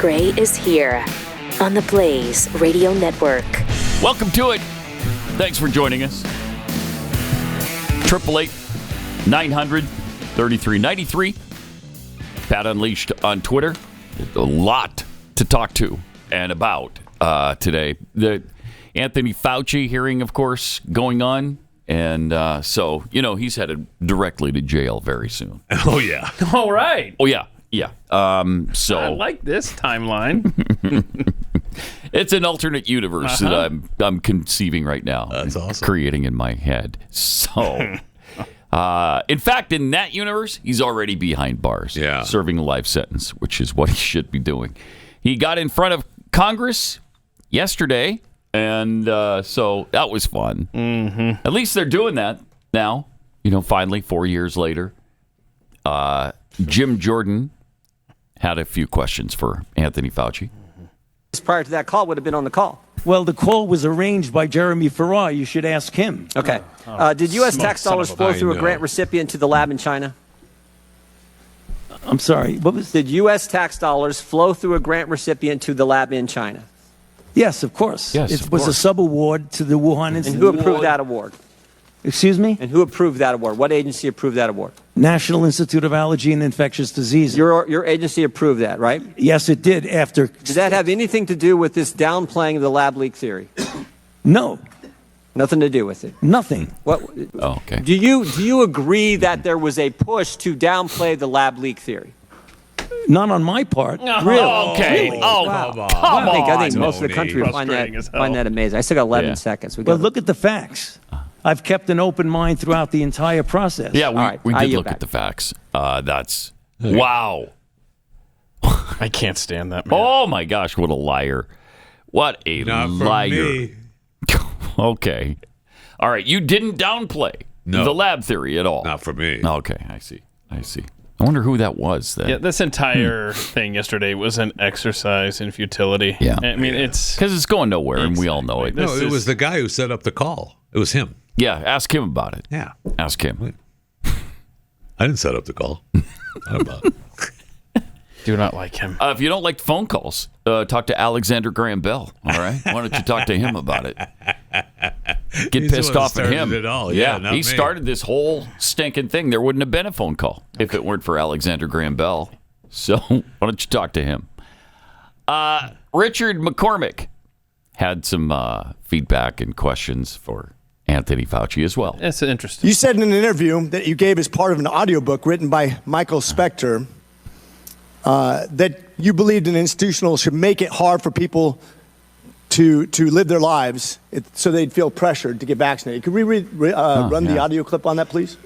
Gray is here on the Blaze Radio Network. Welcome to it. Thanks for joining us. 888-900-3393. Pat Unleashed on Twitter. A lot to talk to and about today. The Anthony Fauci hearing, of course, going on. And so, he's headed directly to jail very soon. Oh, yeah. All right. Oh, yeah. Yeah. So I like this timeline. It's an alternate universe that I'm conceiving right now. That's awesome. Creating in my head. So, in fact, in that universe, he's already behind bars. Yeah. Serving a life sentence, which is what he should be doing. He got in front of Congress yesterday, and so that was fun. Mm-hmm. At least they're doing that now, finally, 4 years later. Jim Jordan had a few questions for Anthony Fauci. Prior to that call would have been on the call. Well, the call was arranged by Jeremy Farrar. You should ask him. Okay. Did U.S. tax dollars flow through a grant recipient to the lab in China? I'm sorry. What was? Did U.S. tax dollars flow through a grant recipient to the lab in China? Yes, of course. Yes, it of was course. a sub-award to the Wuhan Institute. And who approved that award? Excuse me? And who approved that award? What agency approved that award? National Institute of Allergy and Infectious Diseases. Your agency approved that, right? Yes, it did. After. Did that have anything to do with this downplaying of the lab leak theory? No, Nothing to do with it. nothing. What? Oh, okay. Do you agree that there was a push to downplay the lab leak theory? Not on my part. Really? Okay. Really? Oh, Wow. come I think on. most of the country would find Frustrating as hell. that amazing. I still got 11 Yeah. seconds. Well, look at the facts. I've kept an open mind throughout the entire process. Yeah, we right, I did yield look back. at the facts. Wow. I can't stand that man. Oh, my gosh, what a liar. What a Not for liar. me. Okay. All right, you didn't downplay No. the lab theory at all. Not for me. Okay, I see. I wonder who that was then. Yeah, this entire thing yesterday was an exercise in futility. Yeah. I mean, it's Because it's going nowhere, and we all know it. This No, it is- was the guy who set up the call. It was him. Yeah, ask him about it. Yeah. Ask him. I didn't set up the call. Not about it. do not like him. If you don't like phone calls, talk to Alexander Graham Bell, all right? Why don't you talk to him about it? Get He's the pissed one off that at him. started it all. Yeah, not he me. started this whole stinking thing. There wouldn't have been a phone call if it weren't for Alexander Graham Bell. So why don't you talk to him? Richard McCormick had some feedback and questions for Anthony Fauci as well. It's interesting. You said in an interview that you gave as part of an audiobook written by Michael Spector that you believed an institutional should make it hard for people to live their lives so they'd feel pressured to get vaccinated. Could we run the audio clip on that, please?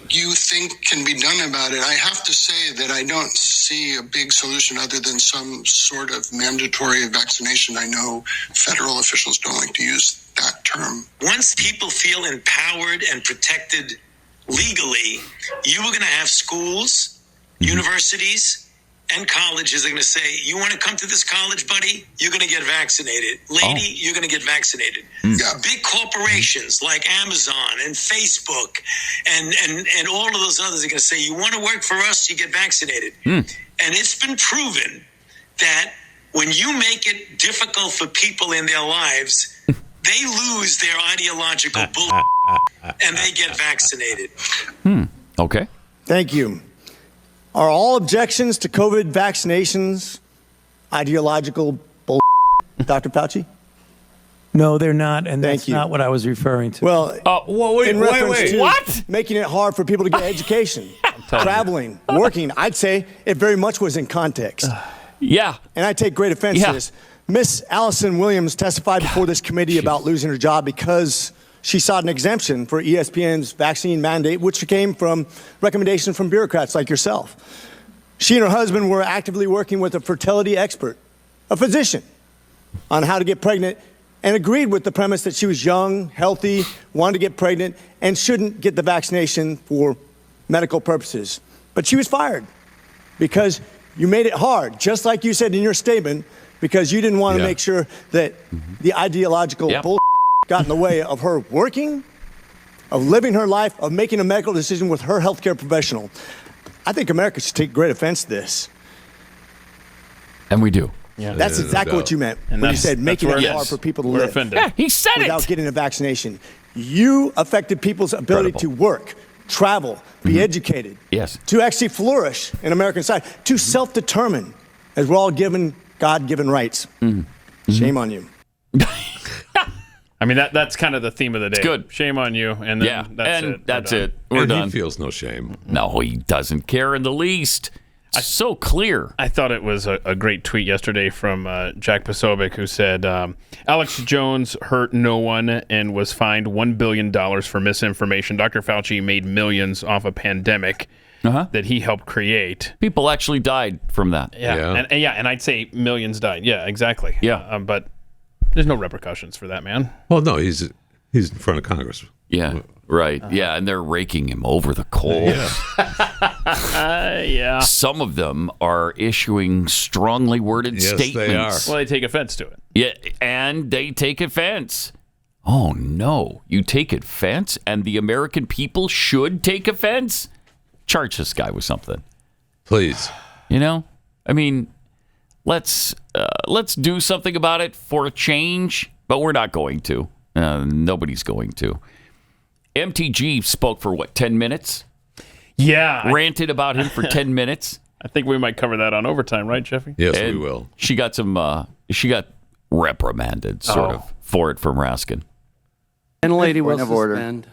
You think can be done about it? I have to say that I don't see a big solution other than some sort of mandatory vaccination. I know federal officials don't like to use that term. Once people feel empowered and protected legally, you are going to have schools, universities, and colleges are going to say, you want to come to this college, buddy? You're going to get vaccinated. Lady, you're going to get vaccinated. Yeah. Big corporations like Amazon and Facebook and all of those others are going to say, you want to work for us, you get vaccinated. And it's been proven that when you make it difficult for people in their lives, they lose their ideological bullshit and they get vaccinated. Okay. Thank you. Are all objections to COVID vaccinations ideological bull, Dr. Fauci? No, they're not, and Thank that's you. not what I was referring to. Well, in reference to What? making it hard for people to get education, traveling, working, I'd say it very much was in context. Yeah. And I take great offense Yeah. to this. Miss Allison Williams testified before this committee about losing her job because she sought an exemption for ESPN's vaccine mandate, which came from recommendations from bureaucrats like yourself. She and her husband were actively working with a fertility expert, a physician, on how to get pregnant, and agreed with the premise that she was young, healthy, wanted to get pregnant, and shouldn't get the vaccination for medical purposes. But she was fired because you made it hard, just like you said in your statement, because you didn't want to make sure that the ideological bull got in the way of her working, of living her life, of making a medical decision with her healthcare professional. I think America should take great offense to this. And we do. Yeah. That's Yeah, no exactly doubt. what you meant And when you said making where it it hard is. for people to We're live offended. Yeah, he said without it. getting a vaccination. You affected people's ability to work, travel, be educated, Yes. to actually flourish in American society, to self-determine, as we're all given God-given rights. Shame on you. I mean, that's kind of the theme of the day. It's good. Shame on you. And then Yeah, that's and it. that's We're done. it. We're And done. he feels no shame. No, he doesn't care in the least. It's so clear. I thought it was a great tweet yesterday from Jack Posobiec, who said, Alex Jones hurt no one and was fined $1 billion for misinformation. Dr. Fauci made millions off a pandemic that he helped create. People actually died from that. Yeah. And I'd say millions died. Yeah, exactly. Yeah. But there's no repercussions for that, man. Well, no, he's in front of Congress. Yeah, right. Yeah, and they're raking him over the coals. Yeah. Some of them are issuing strongly worded Yes, they statements. are. Well, they take offense to it. Yeah, and they take offense. Oh, no. You take offense, and the American people should take offense? Charge this guy with something. Please. You know? I mean, let's do something about it for a change, but we're not going to. Nobody's going to. MTG spoke for, 10 minutes? Yeah. Ranted about him for 10 minutes? I think we might cover that on overtime, right, Jeffy? Yes, And we will. She got reprimanded, sort of, for it from Raskin. And a lady will suspend.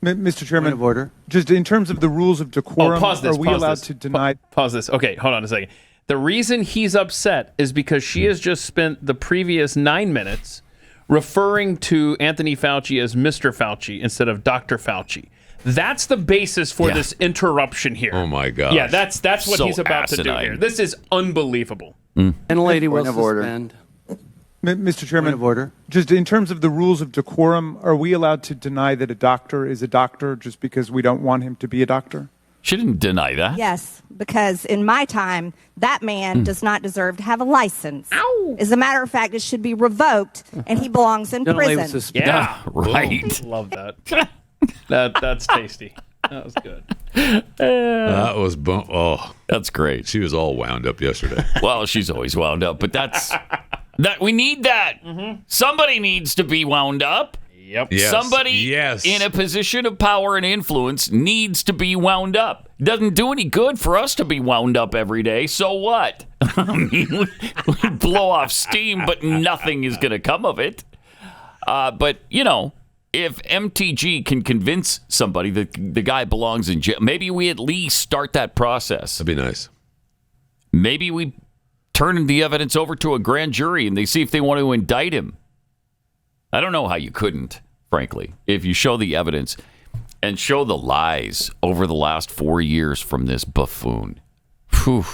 Mr. Chairman, Point of order. just in terms of the rules of decorum, pause this. are we pause allowed this. to deny? Pause this. Okay, hold on a second. The reason he's upset is because she has just spent the previous 9 minutes referring to Anthony Fauci as Mr. Fauci instead of Dr. Fauci. That's the basis for this interruption here. Oh, my gosh. Yeah, that's what So he's about to do asinine. here. This is unbelievable. And a lady will Point of order. suspend. Mr. Chairman, Point of order. just in terms of the rules of decorum, are we allowed to deny that a doctor is a doctor just because we don't want him to be a doctor? She didn't deny that. Yes, because in my time, that man does not deserve to have a license. As a matter of fact, it should be revoked, and he belongs in And a lady will prison. suspend. Yeah, right. Love that. That's tasty. That was good. That was That's great. she was all wound up yesterday. Well, she's always wound up, but that we need that. Somebody needs to be wound up. Yep. Yes. Somebody in a position of power and influence needs to be wound up. Doesn't do any good for us to be wound up every day. So what? I mean, we blow off steam, but nothing is going to come of it. But, if MTG can convince somebody that the guy belongs in jail, maybe we at least start that process. That'd be nice. Maybe we turn the evidence over to a grand jury and they see if they want to indict him. I don't know how you couldn't, frankly, if you show the evidence and show the lies over the last 4 years from this buffoon. Whew.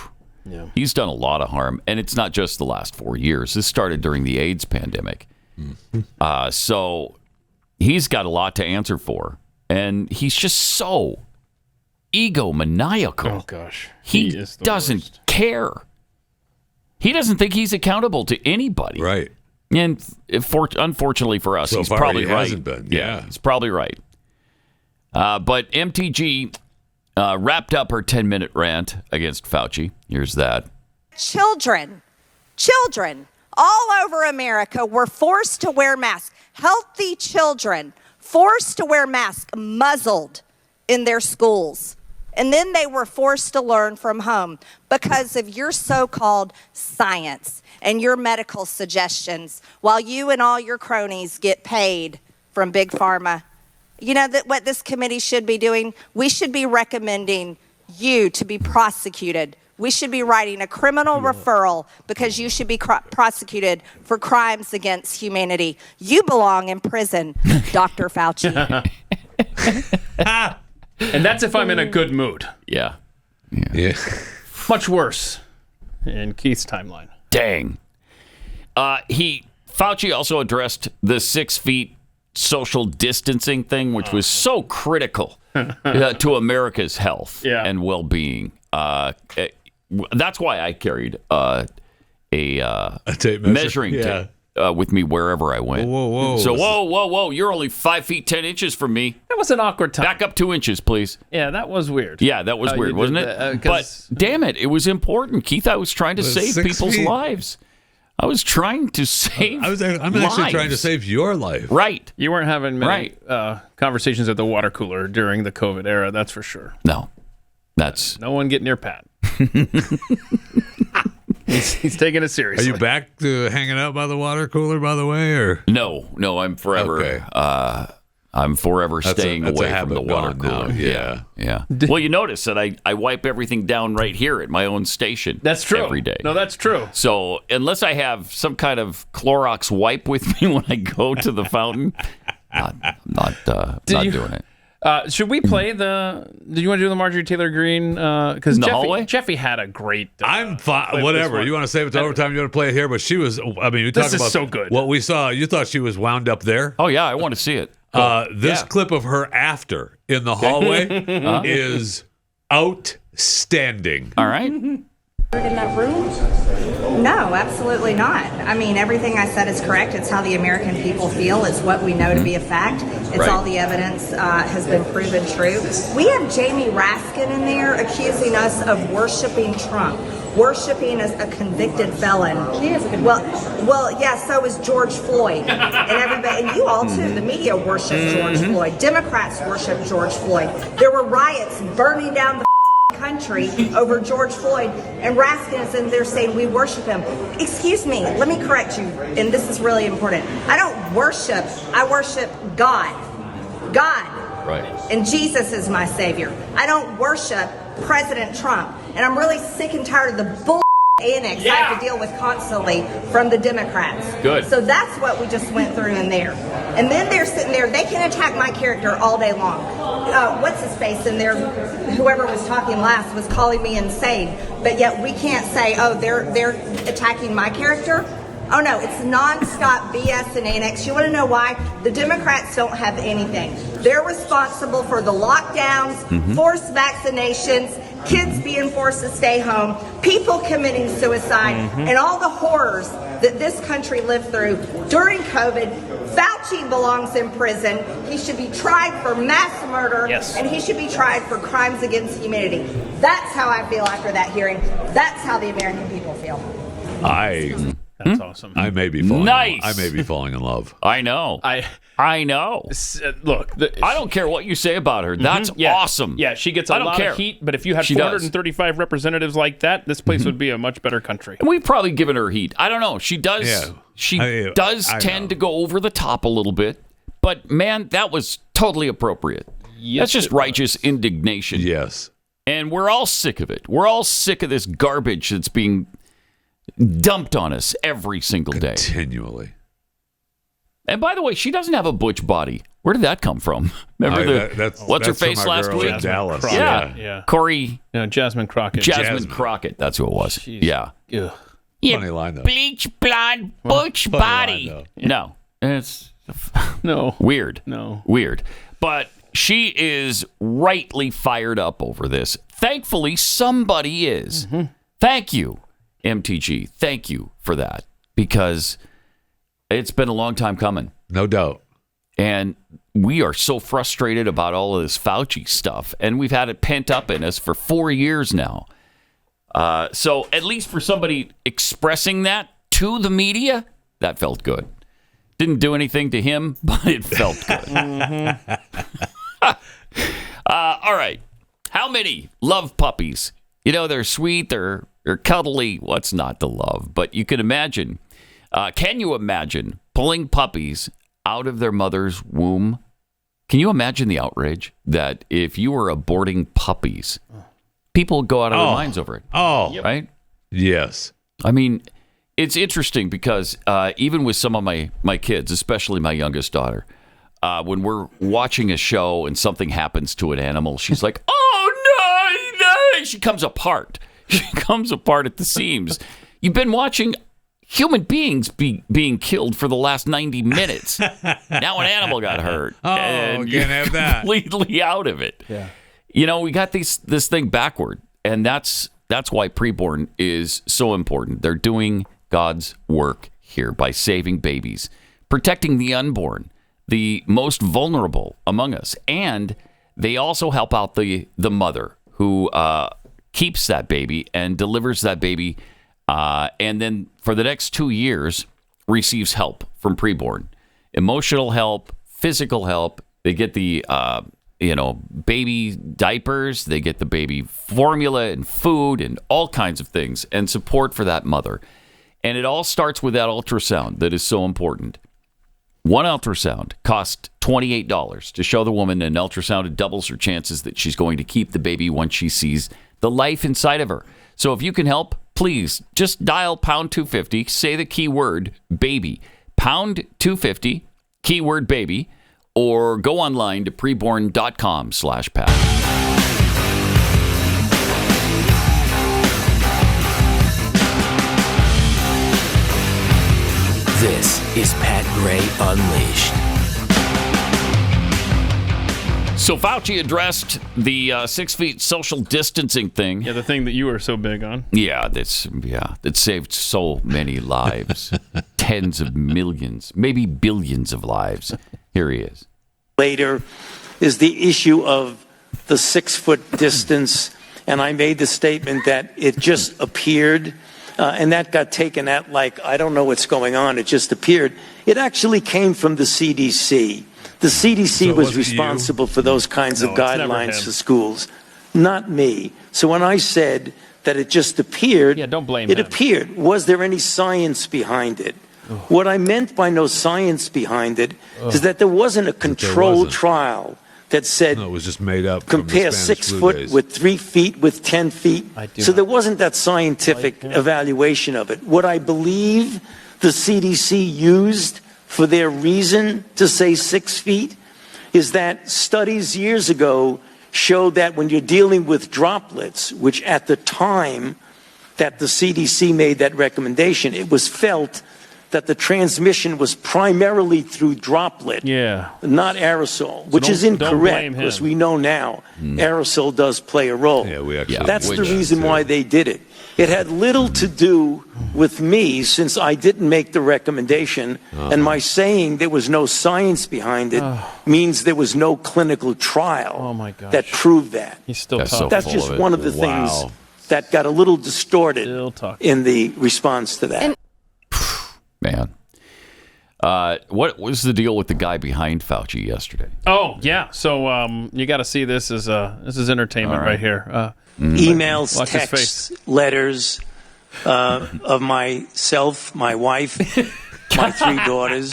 Yeah. He's done a lot of harm, and it's not just the last 4 years. This started during the AIDS pandemic. So he's got a lot to answer for, and he's just so egomaniacal. Oh, gosh. He is the doesn't worst. care. He doesn't think he's accountable to anybody. Right. And unfortunately for us, So he's far, probably he right. hasn't been, yeah. He's probably right. But MTG wrapped up her 10-minute rant against Fauci. Here's that. Children all over America were forced to wear masks. Healthy children forced to wear masks, muzzled in their schools. And then they were forced to learn from home because of your so-called science and your medical suggestions while you and all your cronies get paid from Big Pharma. You know that what this committee should be doing? We should be recommending you to be prosecuted. We should be writing a criminal referral because you should be prosecuted for crimes against humanity. You belong in prison, Dr. Fauci. And that's if I'm in a good mood. Yeah. Much worse in Keith's timeline. Dang. Fauci also addressed the 6 feet social distancing thing, which was so critical to America's health and well-being. That's why I carried a tape measure. measuring Yeah. tape. with me wherever I went. Whoa. So whoa! You're only 5 feet 10 inches from me. That was an awkward time. Back up 2 inches, please. Yeah, that was weird. Yeah, that was weird, wasn't it? But damn it important, Keith. I was trying to save 6 people's feet. lives. I was trying to save. I'm actually trying to save your life. Right. You weren't having many conversations at the water cooler during the COVID era, that's for sure. No. That's no one get near Pat. He's taking it seriously. Are you back to hanging out by the water cooler, by the way, or No, I'm forever. Okay. I'm forever staying that's a away from habit the water gone cooler. now. Yeah. Well, you notice that I wipe everything down right here at my own station. That's true. Every day. No, that's true. So unless I have some kind of Clorox wipe with me when I go to the fountain, not doing it. Should we play the? Did you want to do the Marjorie Taylor Greene? Because Jeffy had a great. I'm fine. Whatever. You want to save it to overtime? You want to play it here? But she was. I mean, you talk This is about so good. What we saw. You thought she was wound up there. Oh yeah, I want to see it. This clip of her after in the hallway is outstanding. All right. In that room? No, absolutely not. I mean, everything I said is correct. It's how the American people feel. It's what we know to be a fact. It's all the evidence has been proven true. We have Jamie Raskin in there accusing us of worshiping Trump, worshiping as a convicted felon. He is a convicted. Well, yeah. So is George Floyd, and everybody, and you all too. The media worship George Floyd. Democrats worship George Floyd. There were riots burning down the country over George Floyd, and Raskin is in there saying we worship him. Excuse me, let me correct you, and this is really important. I don't worship, I worship God. Right. And Jesus is my savior. I don't worship President Trump, and I'm really sick and tired of the bull annex I have to deal with constantly from the Democrats. Good. So that's what we just went through in there. And then they're sitting there, they can attack my character all day long. What's his face in there, whoever was talking last was calling me insane, but yet we can't say, oh, they're attacking my character. Oh no, it's nonstop BS and annex. You want to know why? The Democrats don't have anything. They're responsible for the lockdowns, forced vaccinations, kids being forced to stay home, people committing suicide, and all the horrors that this country lived through during COVID. Fauci belongs in prison. He should be tried for mass murder, and he should be tried for crimes against humanity. That's how I feel after that hearing. That's how the American people feel. That's awesome. I may be falling. Nice. I may be falling in love. I know. I know. Look, I don't care what you say about her. That's awesome. Yeah, she gets a lot of heat, but if you had 435 representatives like that, this place would be a much better country. And we've probably given her heat. I don't know. She does. Yeah. She I tend know. to go over the top a little bit, but man, that was totally appropriate. That's just righteous indignation. Yes. And we're all sick of it. We're all sick of this garbage that's being dumped on us every single day. Continually. And by the way, she doesn't have a butch body. Where did that come from? Remember what's her face last week? In Dallas. Yeah. Corey. Jasmine Crockett. Jasmine Crockett. That's who it was. Jeez. Yeah. Ugh. Funny line, though. Bleach blonde butch body. line, No. It's No. weird. No. Weird. But she is rightly fired up over this. Thankfully, somebody is. Thank you, MTG. Thank you for that. Because it's been a long time coming. No doubt. And we are so frustrated about all of this Fauci stuff. And we've had it pent up in us for 4 years now. So at least for somebody expressing that to the media, that felt good. Didn't do anything to him, but it felt good. All right. How many love puppies? You know, they're sweet, they're cuddly. What's not to love? But you can imagine. Can you imagine pulling puppies out of their mother's womb? Can you imagine the outrage that if you were aborting puppies, people would go out of their minds over it? Oh. Right? Yes. I mean, it's interesting because even with some of my kids, especially my youngest daughter, when we're watching a show and something happens to an animal, she's like, oh, no. She comes apart. She comes apart at the seams. You've been watching human beings being killed for the last 90 minutes. Now an animal got hurt. And can't have that. Completely out of it. Yeah. You know, we got this thing backward, and that's why preborn is so important. They're doing God's work here by saving babies, protecting the unborn, the most vulnerable among us. And they also help out the mother who keeps that baby and delivers that baby, and then for the next 2 years receives help from preborn, emotional help, physical help. They get the baby diapers, they get the baby formula and food and all kinds of things and support for that mother. And it all starts with that ultrasound that is so important. One ultrasound costs $28. To show the woman an ultrasound, it doubles her chances that she's going to keep the baby once she sees the life inside of her. So if you can help, please just dial pound 250, say the keyword baby, pound 250, keyword baby, or go online to preborn.com/Pat. This is Pat Gray Unleashed. So Fauci addressed the 6 feet social distancing thing. Yeah, the thing that you were so big on. That saved so many lives. Tens of millions, maybe billions of lives. Here he is. Later is the issue of the 6 foot distance. And I made the statement that it just appeared. And that got taken at like, I don't know what's going on. It just appeared. It actually came from the CDC. The CDC was responsible for those kinds of guidelines for schools, not me. So when I said that it just appeared, don't blame it him. appeared. Was there any science behind it? What I meant by no science behind it is that there wasn't a controlled trial that said it was just made up. Compare 6 foot with 3 feet with 10 feet. So there wasn't that scientific evaluation of it. What I believe the CDC used for their reason to say 6 feet is that studies years ago showed that when you're dealing with droplets, which at the time that the CDC made that recommendation, it was felt that the transmission was primarily through droplet, not aerosol, which is incorrect because we know now aerosol does play a role. That's the reason why they did it. It had little to do with me since I didn't make the recommendation, and my saying there was no science behind it means there was no clinical trial that proved that. He's still That's just one of the things that got a little distorted in the response to that. Man. What was the deal with the guy behind Fauci yesterday? Oh, yeah. So you got to see this as entertainment right here. Emails, texts, letters of myself, my wife, my 3 daughters.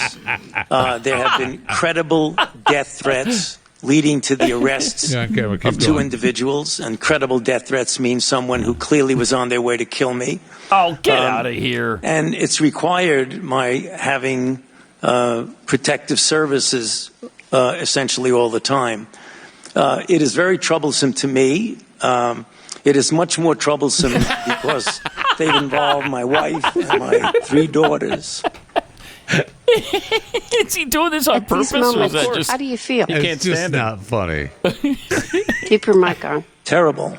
There have been credible death threats leading to the arrests of 2 individuals. And credible death threats mean someone who clearly was on their way to kill me. Oh, get out of here. And it's required my having protective services essentially all the time. It is very troublesome to me. It is much more troublesome because they've involved my wife and my 3 daughters. Is he doing this on purpose? Or is that just, how do you feel? It's just not funny. Keep your mic on. Terrible.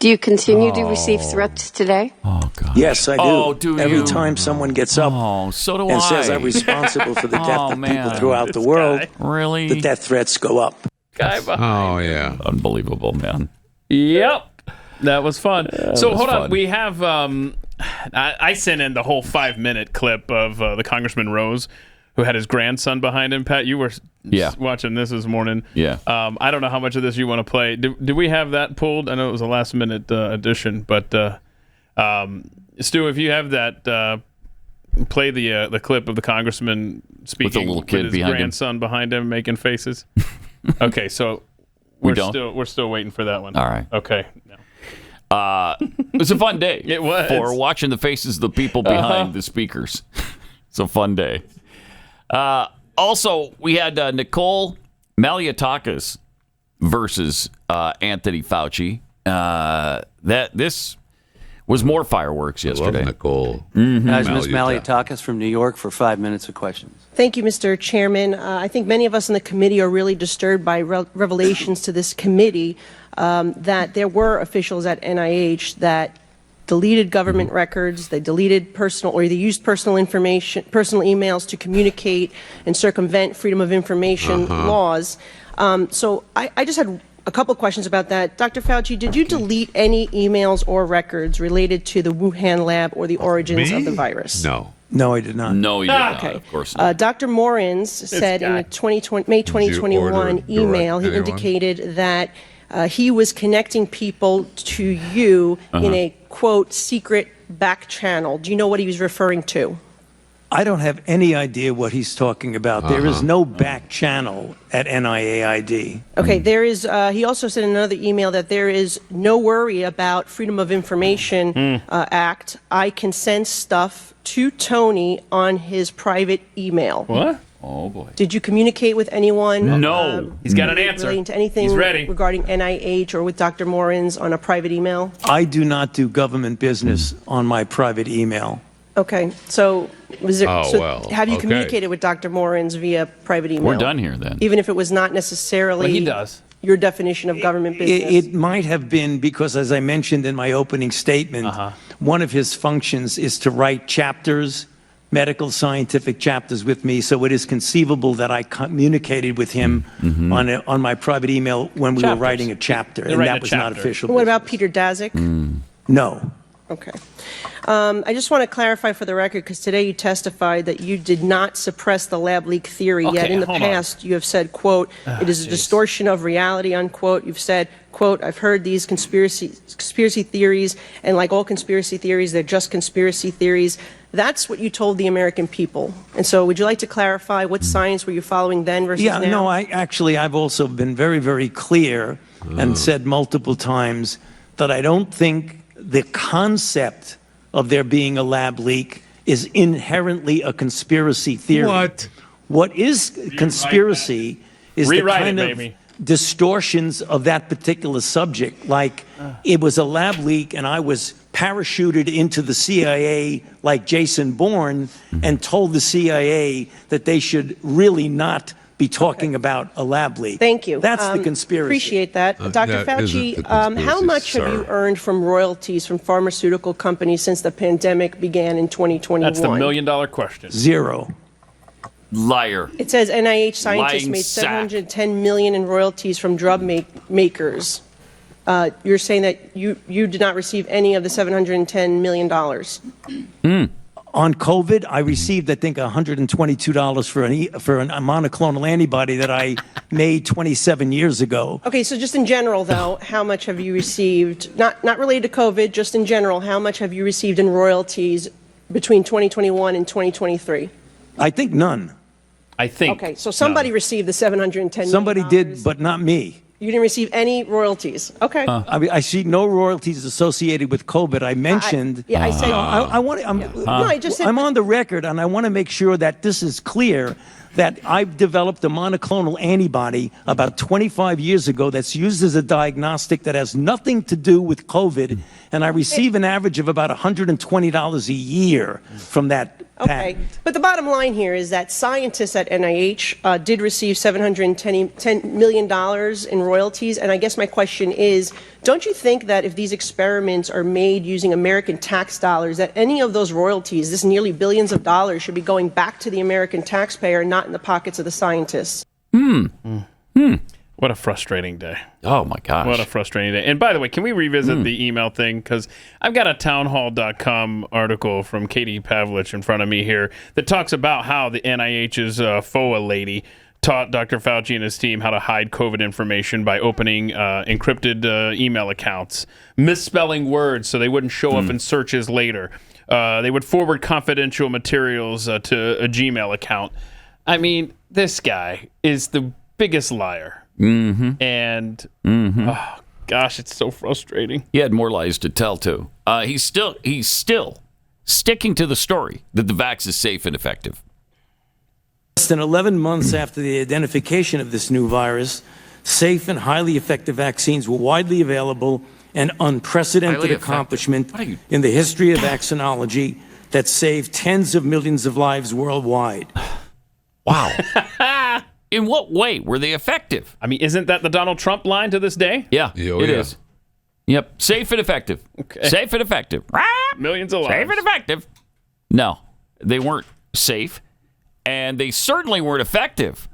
Do you continue to receive threats today? Oh, God. Yes, I do. Oh, do Every you? time someone gets up and says I'm responsible for the death of people throughout the world, really? the death threats go up. Unbelievable, man. Yep. That was fun. So hold on. fun. We have I sent in the whole 5-minute clip of the Congressman Rose, who had his grandson behind him. Pat, you were watching this morning. Yeah. I don't know how much of this you want to play. Do we have that pulled? I know it was a last-minute addition, but Stu, if you have that, play the clip of the congressman speaking with the little kid his behind grandson behind him making faces. Okay, so we're still waiting for that one. All right. Okay. It was a fun day. It was. For watching the faces of the people behind the speakers. It's a fun day. Also, we had Nicole Malliotakis versus Anthony Fauci. This was more fireworks yesterday. I love Nicole. Guys, Ms. Malliotakis from New York for 5 minutes of questions. Thank you, Mr. Chairman. I think many of us in the committee are really disturbed by revelations to this committee that there were officials at NIH that deleted government records, they deleted they used personal emails to communicate and circumvent freedom of information laws. So I just had a couple questions about that. Dr. Fauci, did you delete any emails or records related to the Wuhan lab or the origins of the virus? No, I did not. No, you did not. Okay. Of course not. Dr. Morins said in a May 2021 email, he indicated that he was connecting people to you in a, quote, secret back channel. Do you know what he was referring to? I don't have any idea what he's talking about. There is no back channel at NIAID. Okay, there is, he also said in another email that there is no worry about Freedom of Information Act. I can send stuff to Tony on his private email. What? Oh, boy. Did you communicate with anyone? No. He's got an answer. Relating to anything He's ready. regarding NIH or with Dr. Morins on a private email? I do not do government business on my private email. Okay, so was there? Have you communicated with Dr. Morins via private email? We're done here then. Even if it was not necessarily Well, he does. your definition of government business. It might have been because, as I mentioned in my opening statement, one of his functions is to write chapters, medical scientific chapters with me. So it is conceivable that I communicated with him on my private email when we were writing a chapter, and that was not official. What about Peter Daszak? No. Okay. I just want to clarify for the record, because today you testified that you did not suppress the lab leak theory, yet in the past you have said, quote, it is a distortion of reality, unquote. You've said, quote, I've heard these conspiracy theories, and like all conspiracy theories, they're just conspiracy theories. That's what you told the American people. And so would you like to clarify what science were you following then versus now? No, I've also been very, very clear and said multiple times that I don't think the concept of there being a lab leak is inherently a conspiracy theory. What is conspiracy is the kind of distortions of that particular subject. Like it was a lab leak and I was parachuted into the CIA like Jason Bourne and told the CIA that they should really not be talking about a lab leak. Thank you. That's the conspiracy. Appreciate that. Dr. Fauci, how much have you earned from royalties from pharmaceutical companies since the pandemic began in 2021? That's the $1 million question. Zero. Liar. It says NIH scientists Lying made sack. $710 million in royalties from drug makers. You're saying that you did not receive any of the $710 million. On COVID, I received, I think, $122 for a monoclonal antibody that I made 27 years ago. Okay, so just in general, though, how much have you received, not related to COVID, just in general, how much have you received in royalties between 2021 and 2023? I think none. Okay, so somebody received the $710 million. Somebody did, but not me. You didn't receive any royalties. Okay. I see no royalties associated with COVID. I mentioned. I said. I just said. I'm on the record, and I want to make sure that this is clear. That I've developed a monoclonal antibody about 25 years ago that's used as a diagnostic that has nothing to do with COVID, and I receive an average of about $120 a year from that patent. But the bottom line here is that scientists at NIH did receive $710 million in royalties, and I guess my question is, don't you think that if these experiments are made using American tax dollars, that any of those royalties, this nearly billions of dollars, should be going back to the American taxpayer, not in the pockets of the scientists? What a frustrating day. Oh, my gosh. What a frustrating day. And by the way, can we revisit the email thing? Because I've got a townhall.com article from Katie Pavlich in front of me here that talks about how the NIH's FOA lady taught Dr. Fauci and his team how to hide COVID information by opening encrypted email accounts, misspelling words so they wouldn't show up in searches later. They would forward confidential materials to a Gmail account. I mean, this guy is the biggest liar. And, oh, gosh, it's so frustrating. He had more lies to tell, too. He's still sticking to the story that the vax is safe and effective. Less than 11 months after the identification of this new virus, safe and highly effective vaccines were widely available, an unprecedented accomplishment in the history of vaccinology that saved tens of millions of lives worldwide. Wow. In what way were they effective? I mean, isn't that the Donald Trump line to this day? Yeah, it is. Yep. Safe and effective. Okay. Safe and effective. Millions of lives. Safe and effective. No, they weren't safe, and they certainly weren't effective.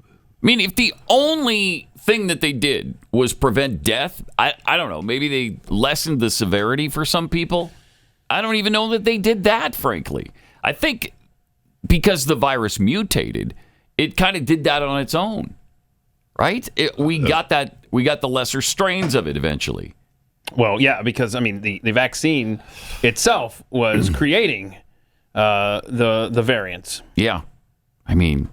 I mean, if the only thing that they did was prevent death, I don't know. Maybe they lessened the severity for some people. I don't even know that they did that, frankly. I think because the virus mutated, it kind of did that on its own, right? We got the lesser strains of it eventually. Well, yeah, because, I mean, the vaccine itself was creating the variants. Yeah. I mean,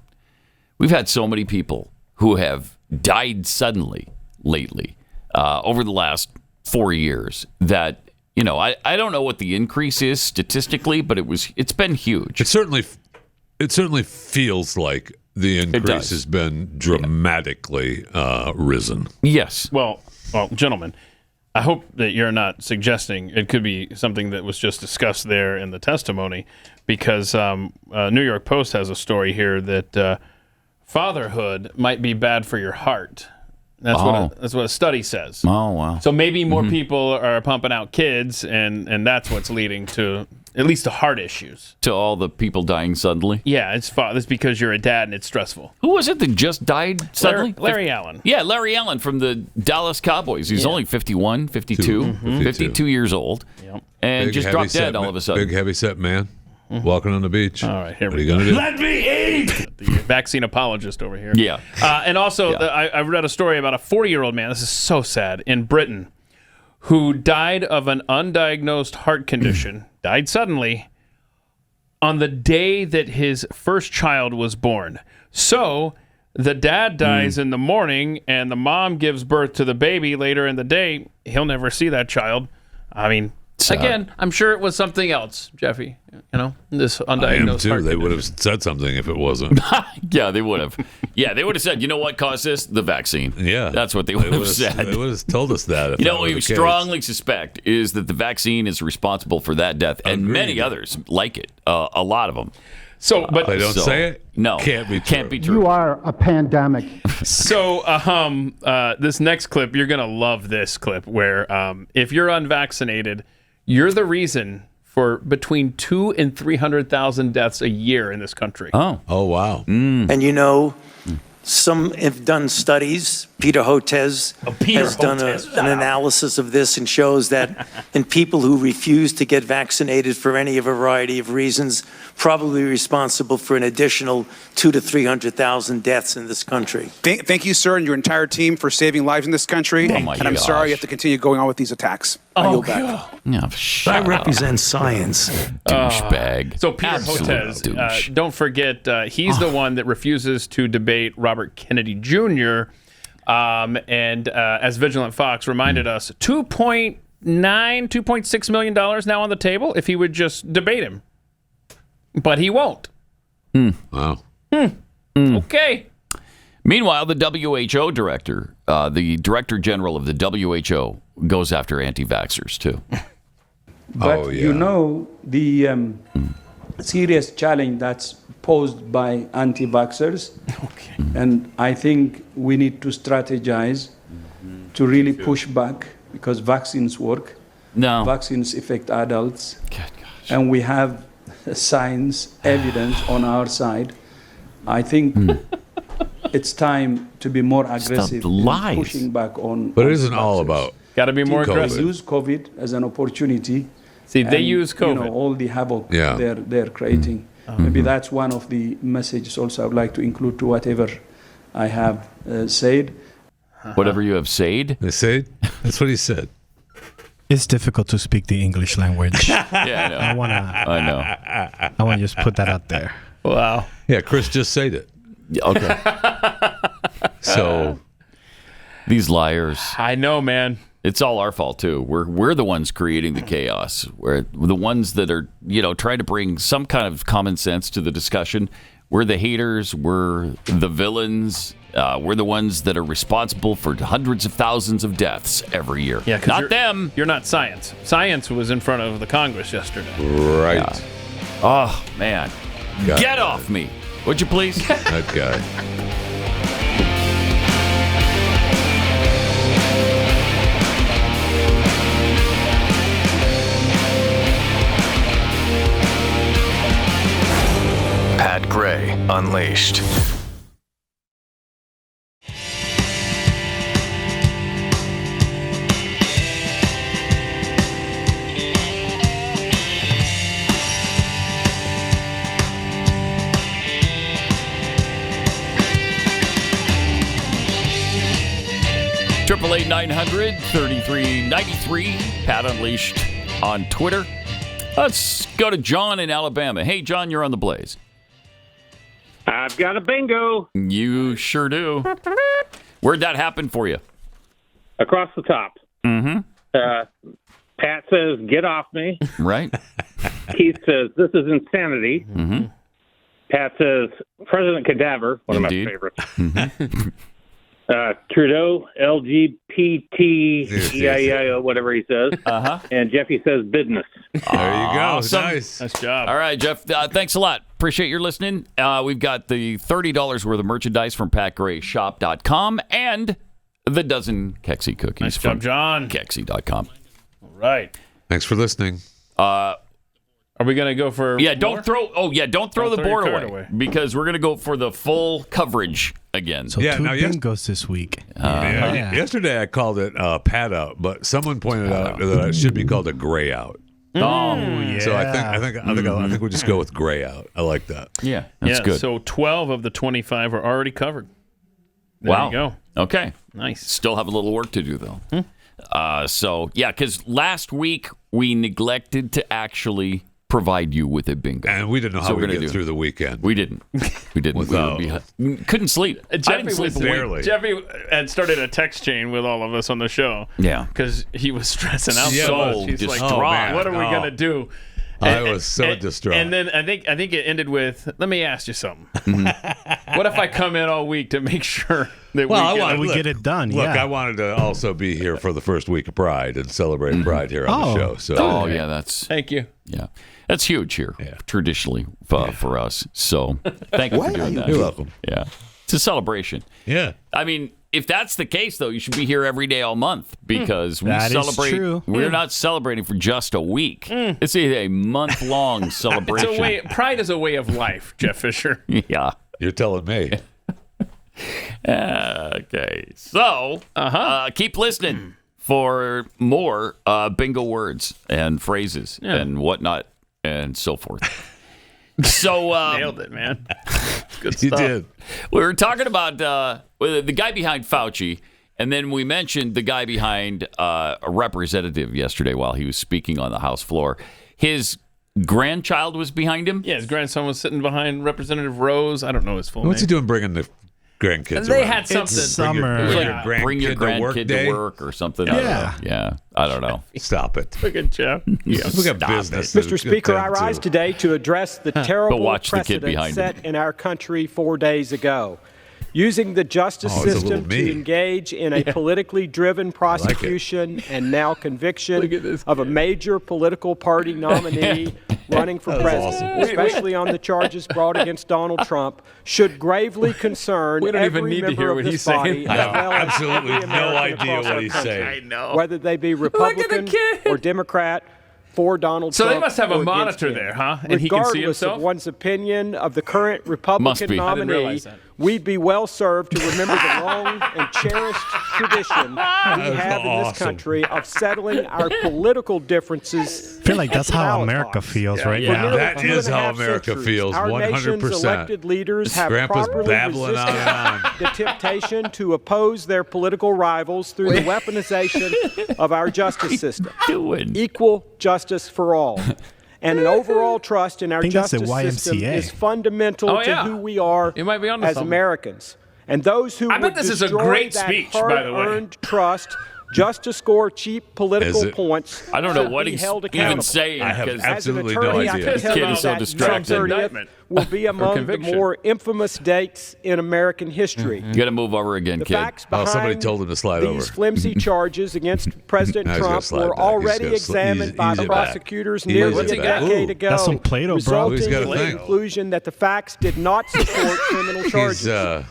we've had so many people who have died suddenly lately over the last 4 years that, you know, I don't know what the increase is statistically, but it's been huge. It certainly feels like the increase has been dramatically risen. Yes. Well, gentlemen, I hope that you're not suggesting it could be something that was just discussed there in the testimony, because New York Post has a story here that fatherhood might be bad for your heart. That's what a study says. Oh, wow. So maybe more people are pumping out kids, and that's what's leading to at least the heart issues. To all the people dying suddenly? Yeah, it's because you're a dad and it's stressful. Who was it that just died suddenly? Larry Allen. Yeah, Larry Allen from the Dallas Cowboys. He's only 51, 52, 52 years old. Yep. And Big, just dropped dead all of a sudden. Big, heavy-set man walking on the beach. All right, here what we are go. you going to do? Let me eat! The vaccine apologist over here. Yeah. And also, I read a story about a 40-year-old man. This is so sad. In Britain, who died of an undiagnosed heart condition, died suddenly, on the day that his first child was born. So the dad dies in the morning, and the mom gives birth to the baby later in the day. He'll never see that child. I mean, again, I'm sure it was something else, Jeffy. You know, this undiagnosed I am heart too. They condition. would have said something if it wasn't. Yeah, they would have. Yeah, they would have said, you know what caused this? The vaccine. Yeah. That's what they would have said. They would have told us that. You know what we strongly suspect is that the vaccine is responsible for that death and many others like it. A lot of them. So, but they don't say it? No. Can't be true. You are a pandemic. So, this next clip, you're going to love this clip where if you're unvaccinated, you're the reason for between 200,000 and 300,000 deaths a year in this country. Oh, wow. And you know, some have done studies. Peter Hotez has done an analysis of this and shows that in people who refuse to get vaccinated for any variety of reasons, probably responsible for an additional 200,000 to 300,000 deaths in this country. Thank you, sir, and your entire team for saving lives in this country. Oh my and I'm gosh. sorry you have to continue going on with these attacks. I yield back. Yeah, I represent science. Douchebag. So Peter Absolute Hotez, douche. don't forget, he's the one that refuses to debate Robert Kennedy Jr. And as Vigilant Fox reminded us, $2.6 million now on the table if he would just debate him. But he won't. Wow. Okay. Meanwhile, the WHO director, the director general of the WHO, goes after anti-vaxxers, too. But you know, the serious challenge that's posed by anti-vaxxers, and I think we need to strategize to really push back, because vaccines work. No. Vaccines affect adults. And we have science, evidence on our side. I think it's time to be more aggressive in pushing back on. But it isn't all about. Got to be more aggressive. Use COVID as an opportunity. See, they use COVID. You know, all the havoc they're creating. Maybe that's one of the messages also I would like to include to whatever I have said. Whatever you have said? Said? That's what he said. It's difficult to speak the English language. Yeah, I know. I want to just put that out there. Wow. Yeah, Chris just said it. Okay. So these liars. I know, man. It's all our fault too. We're the ones creating the chaos. We're the ones that are, trying to bring some kind of common sense to the discussion. We're the haters. We're the villains. We're the ones that are responsible for hundreds of thousands of deaths every year. Yeah, not them. You're not science. Science was in front of the Congress yesterday. Right. Yeah. Oh man, get off me, would you please? That guy. Unleashed. Triple 800-3393. Pat Unleashed on Twitter. Let's go to John in Alabama. Hey, John, you're on the Blaze. I've got a bingo. You sure do. Where'd that happen for you? Across the top. Mm-hmm. Pat says, get off me. Right. Keith says, this is insanity. Mm-hmm. Pat says, President Cadaver, one Indeed. of my favorites. Mm-hmm. Trudeau, LGBT, whatever he says. Uh-huh. And Jeffy says business. There you go. Awesome. Nice. Nice job. All right, Jeff. Thanks a lot. Appreciate your listening. We've got the $30 worth of merchandise from PatGrayShop.com and the dozen Kexi cookies Nice from job, John. Kexi.com. All right. Thanks for listening. Are we going to go for don't throw the board away because we're going to go for the full coverage again. So two bingos this week. Yesterday I called it Pat out, but someone pointed out that it should be called a gray out. Oh, yeah. So I think we'll just go with gray out. I like that. Yeah, that's good. So 12 of the 25 are already covered. There Wow. you go. Okay. Nice. Still have a little work to do though. Because last week we neglected to actually provide you with a bingo, and we didn't know how we'd get through the weekend. We didn't. Without, we couldn't sleep. I didn't sleep barely. Jeffy had started a text chain with all of us on the show. Yeah, because he was stressing out so so much. He's distraught. like, "What are we gonna do?" I was so distraught. And then I think it ended with, "Let me ask you something. What if I come in all week to make sure that we get it done?" Look, I wanted to also be here for the first week of Pride and celebrate Pride here on the show. So, that's thank you. Yeah, that's huge here traditionally for us. So, thank you for doing that. You're welcome. Yeah, it's a celebration. Yeah, I mean, if that's the case, though, you should be here every day all month because we That is celebrate. true. We're not celebrating for just a week. It's a month-long celebration. It's a way. Pride is a way of life, Jeff Fisher. Yeah, you're telling me. Okay, so keep listening for more bingo words and phrases and whatnot and so forth. So nailed it, man. Good You stuff. did. We were talking about the guy behind Fauci, and then we mentioned the guy behind a representative yesterday while he was speaking on the House floor. His grandchild was behind him. Yeah, his grandson was sitting behind Representative Rose. I don't know his full What's he name. doing bringing the grandkids They around? had something. It's summer. Bring your grandkid to work or something. Yeah. I don't know. Stop it. Look at Jeff. We got business. Mr. Speaker, I rise today to address the terrible watch the kid precedent behind set in our country 4 days ago. Using the justice it's a system little me. to engage in a politically driven prosecution and now conviction of a major political party nominee running for president, especially on the charges brought against Donald Trump, should gravely concern We don't even every need to member hear of what this he's saying. body, I as have well as absolutely every no American idea across what our he's country, saying. know. whether they be Republican or Democrat. For Donald So Trump. they must have a or against monitor him. there, huh? And he can see Regardless himself? of one's opinion of the current Must Republican be. I didn't nominee, realize that. we'd be well served to remember the long and cherished tradition we have in this country of settling our political differences. I feel like that's how ballot America box. feels right For now. nearly That is 2.5 how America centuries, feels, Our nation's 100%. elected leaders have Grandpa's properly babbling on resisted and on. the temptation to oppose their political rivals through the weaponization of our justice system. Equal justice for all. And an overall trust in our think that's the justice system YMCA. is fundamental to who we are You might be onto as something. Americans. And those who I would bet this is a destroy great that speech, by the way. hard-earned trust just to score cheap political Is it? points I don't know should what be he's held even accountable. saying. I have because absolutely As an no attorney, idea. I This can kid tell is so that distracted. June 30th Indictment. will be among the conviction. more infamous dates in American history. You got to move over again, The kid. facts behind somebody told him to slide these over. flimsy charges against President Now he's gotta Trump slide were back. He's already gotta examined by ease the it back. prosecutors Ease nearly it a back. decade ago, That's some Play-Doh, bro. resulting He's got a in the thing. conclusion that the facts did not support criminal charges.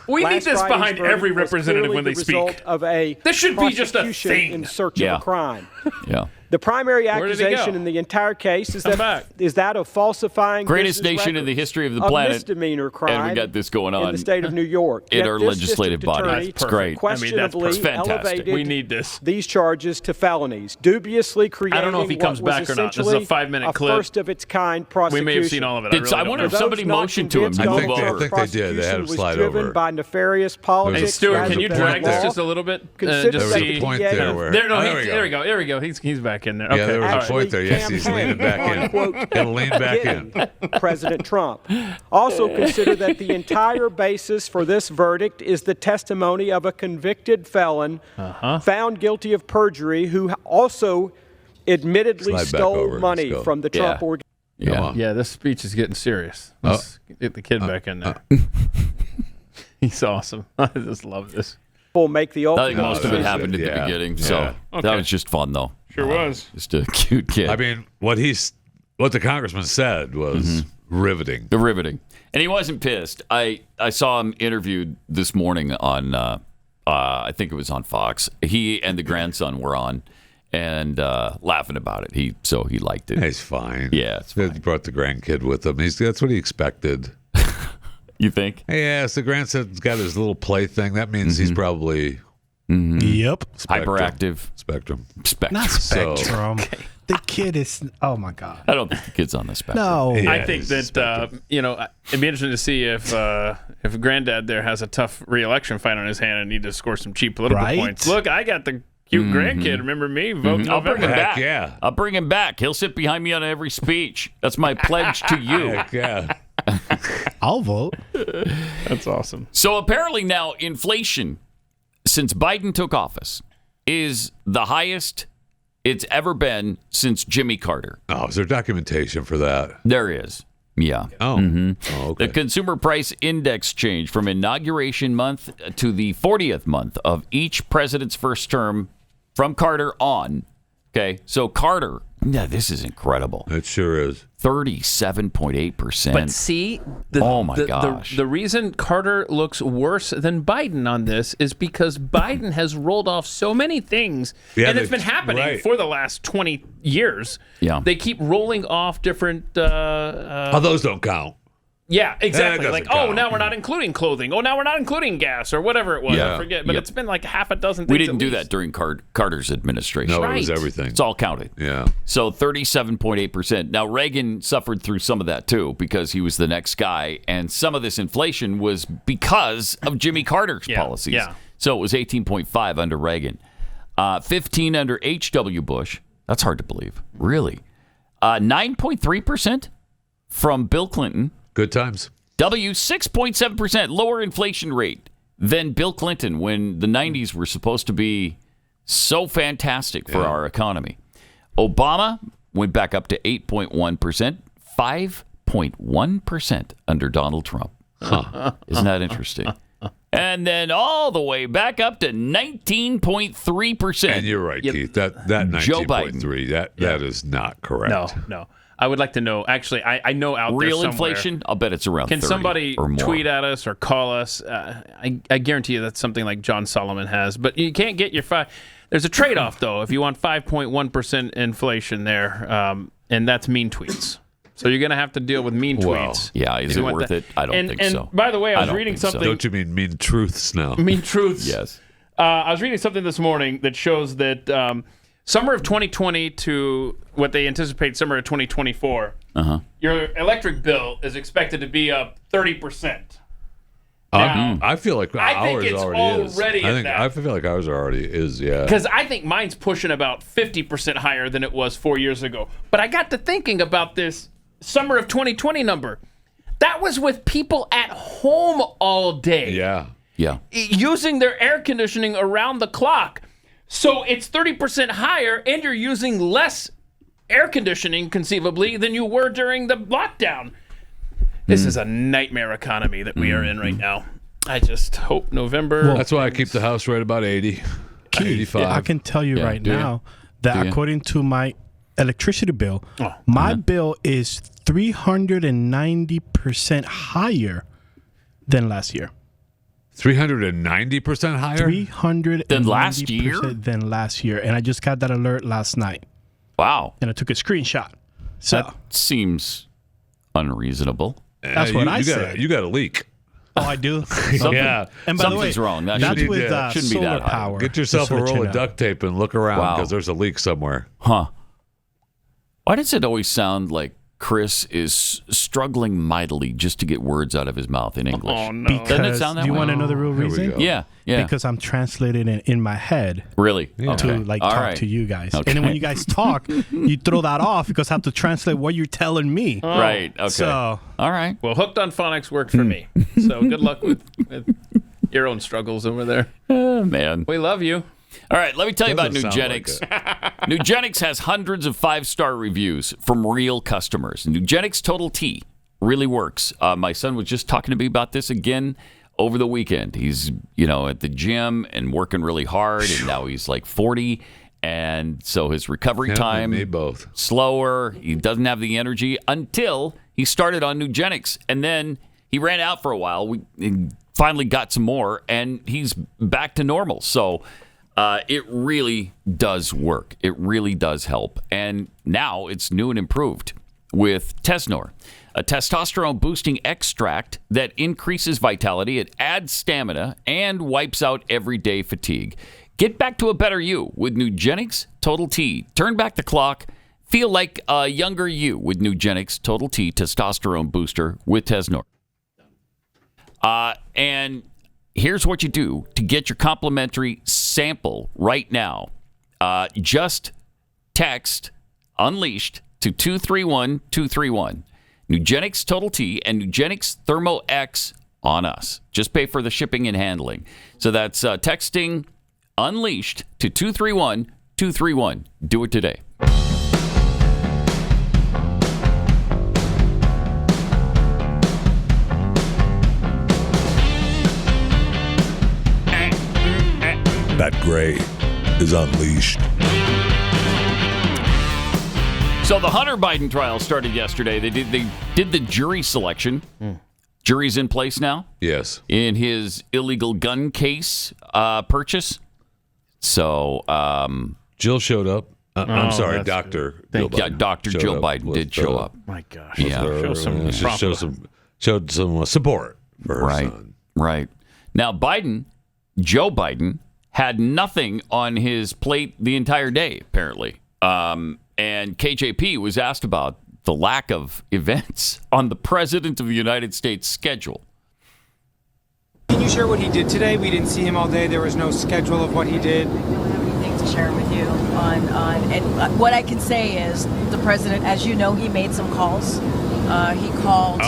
We need Last this Friday's behind verdict every was representative clearly when they the speak. result of a This should be just a prosecution thing. in search Yeah. of a crime. Yeah. The primary Where did he go? accusation in the entire case is Come that of falsifying Greatest business nation in the records, history of the a planet. misdemeanor crime. And we got this going on in the state of New York. in Yet our this legislative district body. attorney It's great. Questionably It's fantastic. elevated We need this. these charges to felonies, dubiously creating I don't know if he comes what back was or not. This is a essentially 5-minute clip. first of its kind prosecution. We may have seen all of it. I wonder if somebody motioned to him to move over. I think they did. They had him slide driven over. by nefarious politics. Hey, Stuart, rather can you than drag law. this just a little bit? Consider Just that see. the point DA there where- There, no, there we go. there we go. There we go. He's back in there. Yeah, Okay. there was all a right. point there. Yes, he's leaning back in. Got to lean back in. President Trump. Also consider that the entire basis for this verdict is the testimony of a convicted felon found guilty of perjury who also admittedly Slide back stole over. money Let's go. from the Trump organization. Yeah, this speech is getting serious. Let's get the kid back in there. He's awesome. I just love this. Will make the I ultimate think most of it happened at the Yeah. beginning, Yeah. so Okay. that was just fun, though. Sure was. Just a cute kid. I mean, what the congressman said was riveting. The riveting. And he wasn't pissed. I saw him interviewed this morning on, I think it was on Fox. He and the grandson were on and laughing about it. He liked it. He's fine. Yeah, it's fine. He brought the grandkid with him. That's what he expected. You think? Yes, the grandson's got his little play thing. That means he's probably Yep. Hyperactive. Spectrum. Not So- spectrum. The kid is. Oh my God. I don't think the kid's on the spectrum. No. Yeah, I think he's that it'd be interesting to see if Granddad there has a tough re-election fight on his hand and need to score some cheap political Right? points. Look, I got the cute grandkid. Remember me? Vote I'll bring him November. back. yeah. I'll bring him back. He'll sit behind me on every speech. That's my pledge to you. Heck yeah. I'll vote. That's awesome. So apparently now inflation, since Biden took office, is the highest it's ever been since Jimmy Carter. Oh, is there documentation for that? There is. Yeah. Oh. Oh, okay. The consumer price index changed from inauguration month to the 40th month of each president's first term from Carter on. Okay. So Carter, yeah, this is incredible. It sure is. 37.8%. But see, oh my gosh. The reason Carter looks worse than Biden on this is because Biden has rolled off so many things, Yeah, and it's been happening right. for the last 20 years. Yeah. They keep rolling off different. Oh, those don't count. Yeah, exactly. doesn't Like, count. oh, now we're not including clothing. Oh, now we're not including gas or whatever it was. Yeah. I forget. But Yep. it's been like half a dozen things. We didn't at do least. that during Carter's administration. No, it was everything. It's all counted. Yeah. So 37.8%. Now, Reagan suffered through some of that, too, because he was the next guy. And some of this inflation was because of Jimmy Carter's policies. yeah. So it was 18.5 under Reagan. 15 under H.W. Bush. That's hard to believe. Really. 9.3% from Bill Clinton. Good times. W, 6.7%, lower inflation rate than Bill Clinton when the 90s were supposed to be so fantastic for our economy. Obama went back up to 8.1%, 5.1% under Donald Trump. Huh. Isn't that interesting? And then all the way back up to 19.3%. And you're right, Keith. That Joe 19.3, that is not correct. No. I would like to know. Actually, I know out there Real somewhere. inflation, I'll bet it's around 30 Can somebody or more. tweet at us or call us? I guarantee you that's something like John Solomon has. But you can't get your There's a trade-off, though, if you want 5.1% inflation there, and that's mean tweets. So you're going to have to deal with mean tweets. Yeah, is it worth it? I don't think so. And by the way, I was don't reading think so. something. Don't you mean mean truths now? Mean truths. Yes. I was reading something this morning that shows that summer of 2020 to what they anticipate summer of 2024, your electric bill is expected to be up 30%. Now, I feel like I think ours it's already is. already at that. I feel like ours already is, yeah. Because I think mine's pushing about 50% higher than it was 4 years ago. But I got to thinking about this summer of 2020 number. That was with people at home all day. Yeah. Yeah. Using their air conditioning around the clock. So it's 30% higher, and you're using less air conditioning, conceivably, than you were during the lockdown. This is a nightmare economy that we are in right now. I just hope November. Well, that's why I keep the house right about 80, 85. I can tell you right now that according to my electricity bill, my bill is 390% higher than last year. 390% higher? 390% Than last year? than last year. And I just got that alert last night. Wow. And I took a screenshot. So that seems unreasonable. That's what I said. You got a leak. Oh, I do? Yeah. And by the way, something's wrong. That's with shouldn't be solar that high. power. Get yourself a Just to let roll you of know. duct tape and look around because there's a leak somewhere. Huh. Why does it always sound like Chris is struggling mightily just to get words out of his mouth in English? Oh, no. Doesn't it sound that Do you way? want to know the real Here we reason? go. Yeah. Because I'm translating it in my head. Really? Yeah. To Okay. like All talk right. to you guys. Okay. And then when you guys talk, you throw that off because I have to translate what you're telling me. Right. Okay. So, all right. Well, Hooked on Phonics worked for me. So good luck with your own struggles over there. Oh, man. We love you. All right, let me tell you about Doesn't sound Nugenix. like Nugenix has hundreds of 5-star reviews from real customers. Nugenix Total T really works. My son was just talking to me about this again over the weekend. He's, at the gym and working really hard, and now he's like 40, and so his recovery time me both. slower. He doesn't have the energy until he started on Nugenix, and then he ran out for a while. He finally got some more, and he's back to normal. So it really does work. It really does help. And now it's new and improved with Tesnor, a testosterone-boosting extract that increases vitality, it adds stamina, and wipes out everyday fatigue. Get back to a better you with Nugenix Total T. Turn back the clock. Feel like a younger you with Nugenix Total T testosterone booster with Tesnor. And here's what you do to get your complimentary sample right now. Just text Unleashed to 231-231. Nugenix Total T and Nugenix Thermo X on us. Just pay for the shipping and handling. So that's texting Unleashed to 231-231. Do it today. That gray is unleashed. So the Hunter Biden trial started yesterday. They did the jury selection. Jury's in place now. Yes. In his illegal gun case purchase. So Jill showed up. I'm sorry, that's Dr. Jill Biden. Yeah, Dr. showed Jill up Biden with, did show up. My gosh. Yeah. Showed some support for her son. Right. Now Joe Biden had nothing on his plate the entire day, apparently. And KJP was asked about the lack of events on the President of the United States schedule. Can you share what he did today? We didn't see him all day. There was no schedule of what he did. I don't have anything to share with you on and what I can say is the president, as you know, he made some calls. He called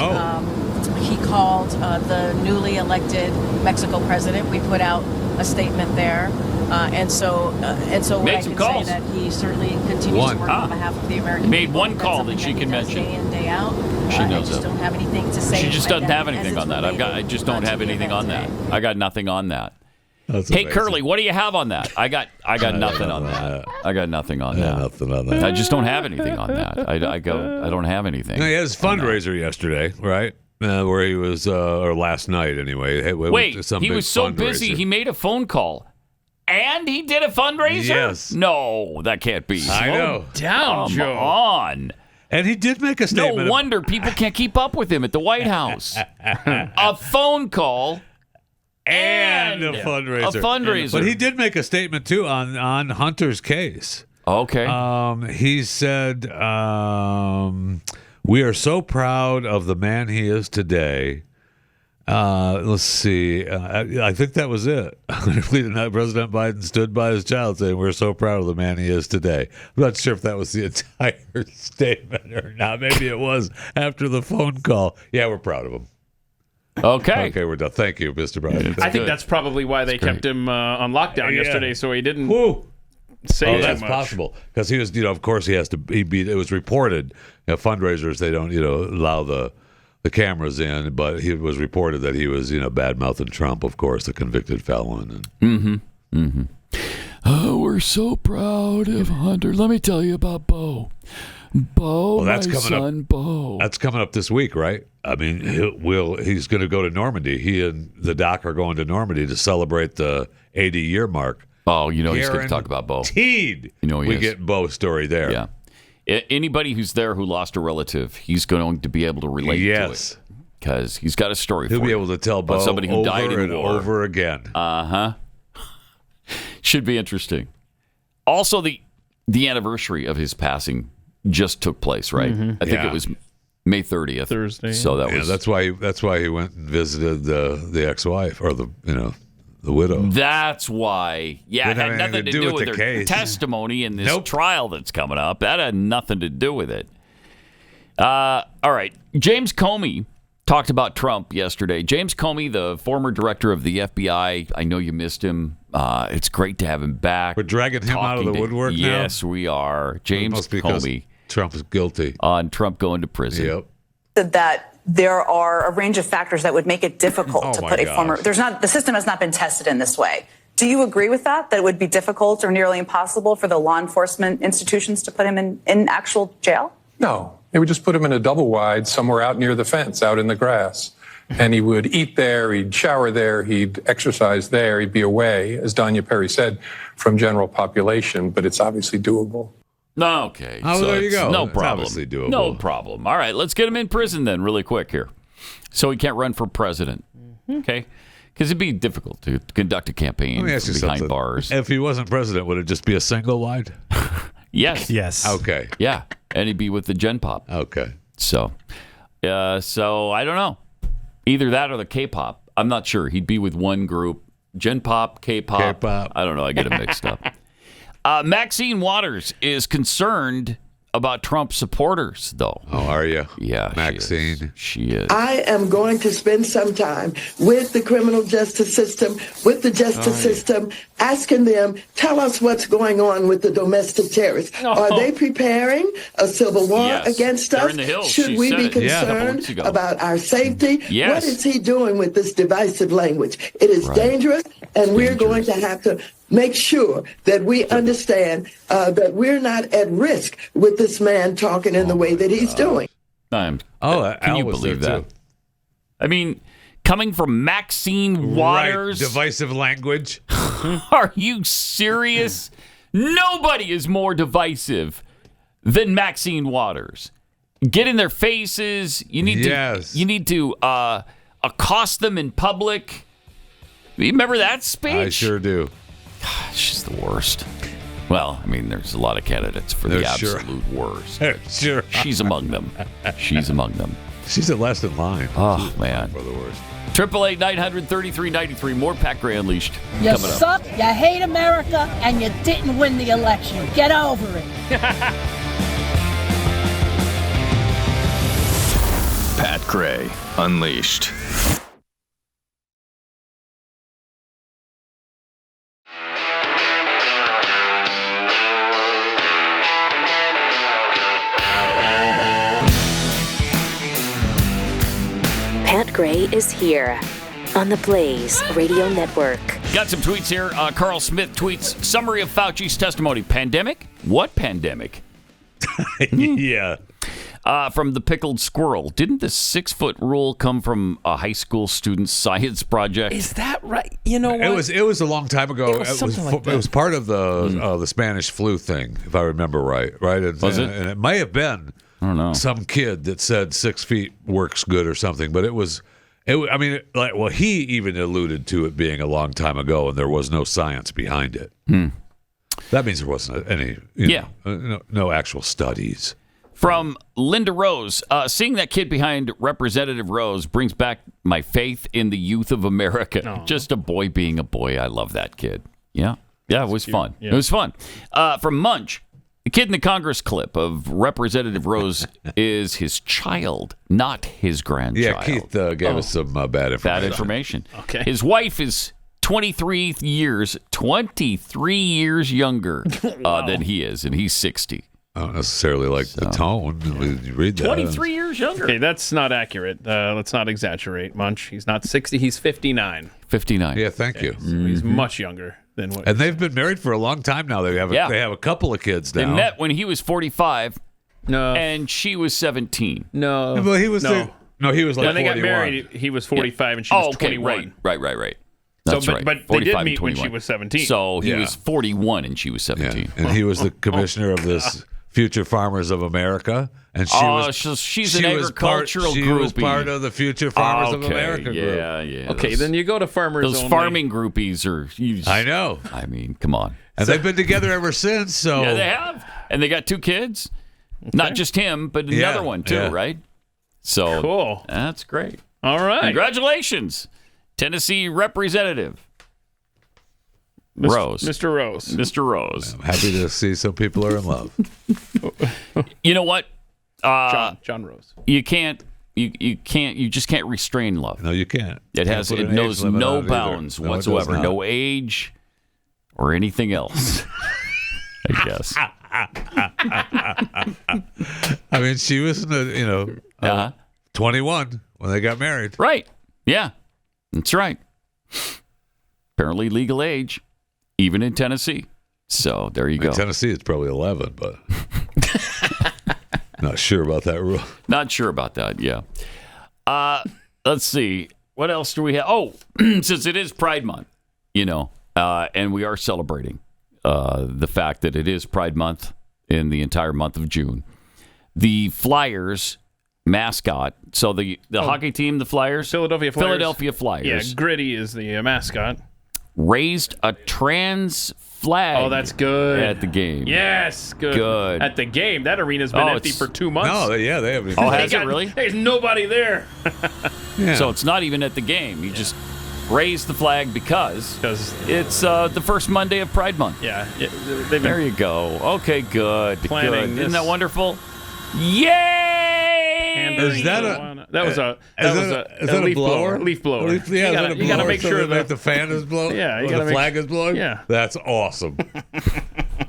the newly elected Mexico president. We put out a statement there, and so what I can say that he certainly continues to work on behalf of the American made people. one call that she can mention. Day in, day out. She knows I just don't have anything to say. She just doesn't have as anything it's on that. I just don't have anything on that. I got nothing on that. That's hey, amazing. Curly, what do you have on that? I got nothing on that. I got nothing on that. Nothing on that. I just don't have anything on that. I don't have anything. No, he had his fundraiser yesterday, right? Where he was, or last night anyway. Wait, he was so busy, he made a phone call. And he did a fundraiser? Yes. No, that can't be. I know. Down, Come Joe. on. And he did make a statement. No wonder people can't keep up with him at the White House. A phone call and a fundraiser. But he did make a statement, too, on Hunter's case. Okay. He said, we are so proud of the man he is today. Let's see. I think that was it. President Biden stood by his child saying, we're so proud of the man he is today. I'm not sure if that was the entire statement or not. Maybe it was after the phone call. Yeah, we're proud of him. Okay. Okay, we're done. Thank you, Mr. Biden. I think that's probably why they kept him on lockdown yesterday, so he didn't say too that's much. possible because he was, of course, he has to. It was reported, fundraisers they don't, allow the cameras in, but it was reported that he was, bad mouthing Trump, of course, the convicted felon. Oh, we're so proud of Hunter. Let me tell you about Bo. Bo, that's my coming son, up. Bo. That's coming up this week, right? I mean, he's going to go to Normandy. He and the doc are going to Normandy to celebrate the 80-year mark. Oh, he's going to talk about Bo. We get Bo's story there. Yeah. Anybody who's there who lost a relative, he's going to be able to relate to it. Because he's got a story for He'll be you. able to tell Bo somebody who over died in and war. over again. Should be interesting. Also, the anniversary of his passing just took place, right? I think it was May 30th. Thursday. So that was that's why he went and visited the ex-wife or the widow. That's why. Yeah, it had nothing to do with their case. testimony in this trial that's coming up. That had nothing to do with it. All right. James Comey talked about Trump yesterday. James Comey, the former director of the FBI. I know you missed him. It's great to have him back. We're dragging him out of the woodwork now? Yes, we are. James Comey. Trump is guilty. On Trump going to prison. Yep. That there are a range of factors that would make it difficult to put a former. The system has not been tested in this way. Do you agree with that? That it would be difficult or nearly impossible for the law enforcement institutions to put him in actual jail? No, they would just put him in a double wide somewhere out near the fence, out in the grass. And he would eat there, he'd shower there, he'd exercise there, he'd be away, as Danya Perry said, from general population. But it's obviously doable. Okay. Oh, so there you go. No It's problem. obviously doable. No problem. All right, let's get him in prison then really quick here. So he can't run for president. Okay? Because it'd be difficult to conduct a campaign Let me ask you behind something. bars. If he wasn't president, would it just be a single wide? Yes. Yes. Okay. Yeah. And he'd be with the Gen Pop. Okay. So I don't know. Either that or the K-pop. I'm not sure. He'd be with one group. Gen Pop, K-pop. K-pop. I don't know. I get them mixed up. Maxine Waters is concerned about Trump supporters, though. Oh, are you? Yeah, Maxine. She is. I am going to spend some time with the criminal justice system, with the justice system, asking them, tell us what's going on with the domestic terrorists. Are they preparing a civil war against They're us? in the hills. Should She we said be it, a couple concerned weeks ago. about our safety? Yes. What is he doing with this divisive language? It is dangerous, and we're going to have to make sure that we understand that we're not at risk with this man talking in the way that he's doing. Can you believe that? I mean, coming from Maxine Waters. Right. Divisive language. Are you serious? Nobody is more divisive than Maxine Waters. Get in their faces. You need to accost them in public. You remember that speech? I sure do. She's the worst. Well, I mean, there's a lot of candidates for the absolute worst. Sure. She's among them. She's among them. She's the last in line. Oh, man. For the worst. 888-900-3393. More Pat Gray Unleashed You coming up. suck, you hate America, and you didn't win the election. Get over it. Pat Gray Unleashed. Pat Gray is here on the Blaze Radio Network. Got some tweets here. Carl Smith tweets, summary of Fauci's testimony. Pandemic? What pandemic? Yeah. From the Pickled Squirrel. Didn't the 6-foot rule come from a high school student's science project? Is that right? You know what? It was a long time ago. It was part of the Spanish flu thing, if I remember right. Right? Was it? And it may have been some kid that said 6 feet works good or something, but it was. I mean, he even alluded to it being a long time ago, and there was no science behind it. That means there wasn't any. No actual studies. From Linda Rose, seeing that kid behind Representative Rose brings back my faith in the youth of America. Aww. Just a boy being a boy. I love that kid. Yeah, it was fun. Yeah. It was fun. From Munch, the kid in the Congress clip of Representative Rose is his child, not his grandchild. Yeah, Keith gave us some bad information. Bad information. Okay. His wife is 23 years younger than he is, and he's 60. I don't necessarily like the tone. You read that. 23 years younger. Okay, that's not accurate. Let's not exaggerate, Munch. He's not 60. He's 59. 59. Yeah, thank you. So he's much younger than what. And they've been married for a long time now. They have a couple of kids now. They met when he was 45. No. And she was 17. No. Well, he was he was like when they 41. got married, he was 45 and she was 21. Right. That's right. But they did meet when she was 17. So he was 41 and she was 17. Yeah. And he was the commissioner of this Future Farmers of America, and she's an agricultural groupie. She was part of the Future Farmers of America group. Yeah. Okay, then you go to Farmers Those Only. farming groupies are. I know. I mean, come on. And they've been together ever since. So yeah, they have, and they got 2 kids. Okay. Not just him, but another one too, right? So cool. That's great. All right, congratulations, Tennessee Representative Rose. Mr. Rose. Mr. Rose. I'm happy to see some people are in love. You know what? John Rose. You just can't restrain love. No, you can't. It knows no bounds whatsoever. No age or anything else. I guess. I mean, she was 21 when they got married. Right. Yeah. That's right. Apparently legal age, even in Tennessee. So there you go. In Tennessee, it's probably 11, but not sure about that rule. Not sure about that, yeah. Let's see. What else do we have? Oh, since it is Pride Month, and we are celebrating the fact that it is Pride Month in the entire month of June. The Flyers mascot, so the hockey team, the Flyers, Philadelphia Flyers. Yeah, Gritty is the mascot. Raised a trans flag. Oh, that's good. At the game. Yes, good. At the game. That arena's been empty for 2 months. No, they haven't. Oh, has it really? There's nobody there. Yeah. So it's not even at the game. You just raise the flag because it's the first Monday of Pride Month. Yeah. There you go. Okay, good. Planning Isn't that wonderful? Yay! Is that a leaf blower? Leaf blower. Yeah, you got to make sure that the fan is blowing. Yeah, the flag is blowing. Yeah, that's awesome.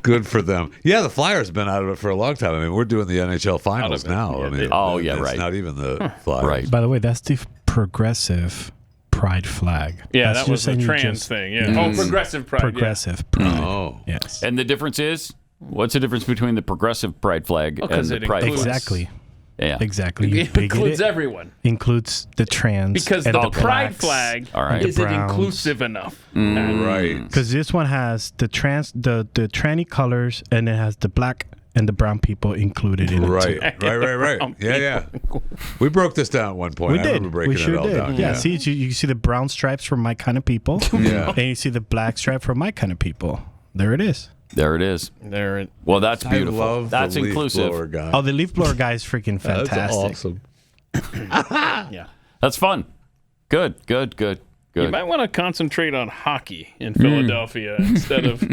Good for them. Yeah, the Flyers have been out of it for a long time. I mean, we're doing the NHL finals now. Yeah, I mean, right. It's not even the Flyers. Right. By the way, that's the progressive pride flag. Yeah, that's that was the trans thing. Yeah. Oh, progressive pride. Progressive pride. Oh, yes. And the difference is, what's the difference between the progressive pride flag and the pride flag? Exactly. Yeah. Exactly. It includes everyone. Includes the trans. Because and the pride flag right. isn't inclusive enough. Right. Because this one has the tranny colors, and it has the black and the brown people included in it. Right. Yeah. We broke this down at one point. We did. remember breaking we sure it all did. down. Yeah. See, you see the brown stripes for my kind of people. Yeah. And you see the black stripe for my kind of people. There it is. There it is. Well, that's beautiful. I love that's the inclusive. Leaf blower guy. Oh, the leaf blower guy is freaking fantastic. That's awesome. Yeah. That's fun. Good. You might want to concentrate on hockey in Philadelphia instead of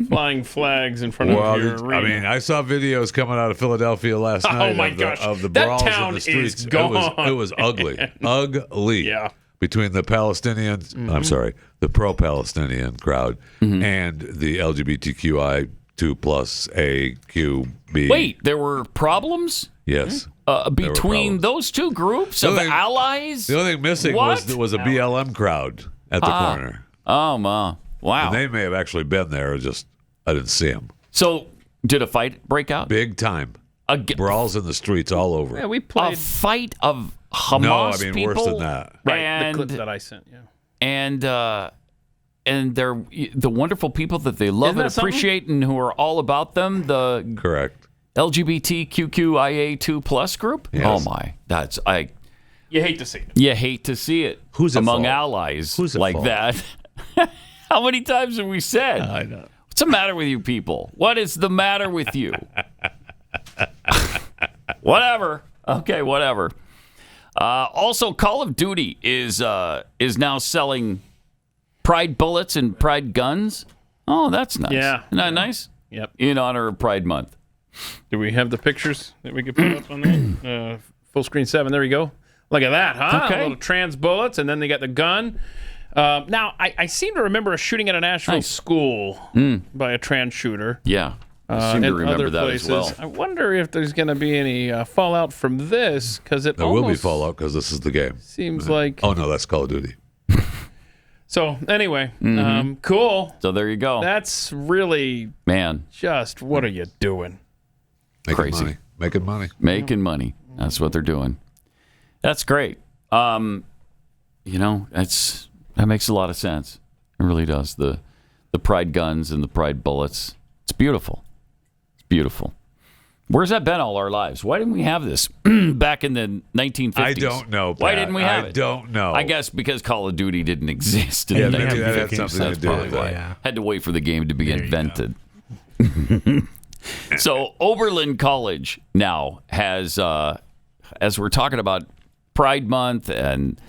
flying flags in front of your arena. I mean, I saw videos coming out of Philadelphia last night of the that brawls town in the streets. Is gone. It was ugly. Ugly. Yeah. Between the Palestinians, I'm sorry, the pro-Palestinian crowd and the LGBTQI2+AQB. Wait, there were problems? Yes. Between those two groups of allies? The only thing missing was a BLM crowd at the corner. Oh, wow. And they may have actually been there, just I didn't see them. So, did a fight break out? Big time. Brawls in the streets all over. Yeah, we played a fight of Hamas No, I mean people? worse than that. Right, and, the clip that I sent, yeah. And they're the wonderful people that they love and appreciate and who are all about them, the correct LGBTQIA2+ group? Yes. Oh my. You hate to see it. You hate to see it. Who's among fault? allies Who's like fault? that. How many times have we said? I know. What's the matter with you people? What is the matter with you? Whatever. Okay, whatever. Also, Call of Duty is now selling Pride bullets and Pride guns. Oh, that's nice. Yeah. Isn't that nice? Yep. In honor of Pride Month. Do we have the pictures that we could put up on that? Full screen 7. There we go. Look at that, huh? Okay. Little trans bullets, and then they got the gun. Now, I seem to remember a shooting at a Nashville school by a trans shooter. Yeah. I seem to remember other that places. as well. I wonder if there's going to be any fallout from this, because it There will be fallout because this is the game. Seems like. Oh no, that's Call of Duty. So anyway, cool. So there you go. That's really just what are you doing? Crazy. Making money. Making money. That's what they're doing. That's great. That makes a lot of sense. It really does. The Pride guns and the Pride bullets. It's beautiful. Beautiful. Where's that been all our lives? Why didn't we have this back in the 1950s? I don't know, Pat. Why didn't we have it? I don't know. I guess because Call of Duty didn't exist in Yeah, the maybe 1950s. that had something to do with why. it. Yeah. Had to wait for the game to be invented. So Oberlin College now has, as we're talking about Pride Month and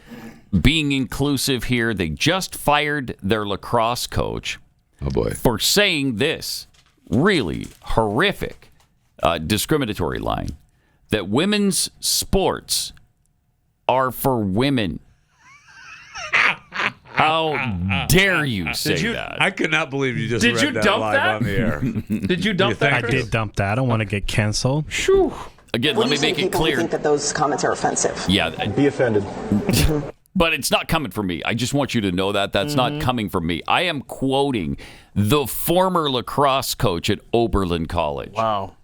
being inclusive here, they just fired their lacrosse coach. Oh, boy. For saying this really horrific discriminatory line that women's sports are for women. How dare you say that? I could not believe you just read that live on the air. Did you dump that, I Chris? did dump that. I don't want to get canceled. Again, let me make it clear. Think that those comments are offensive. Yeah. Be offended. But it's not coming from me. I just want you to know that. That's not coming from me. I am quoting the former lacrosse coach at Oberlin College. Wow.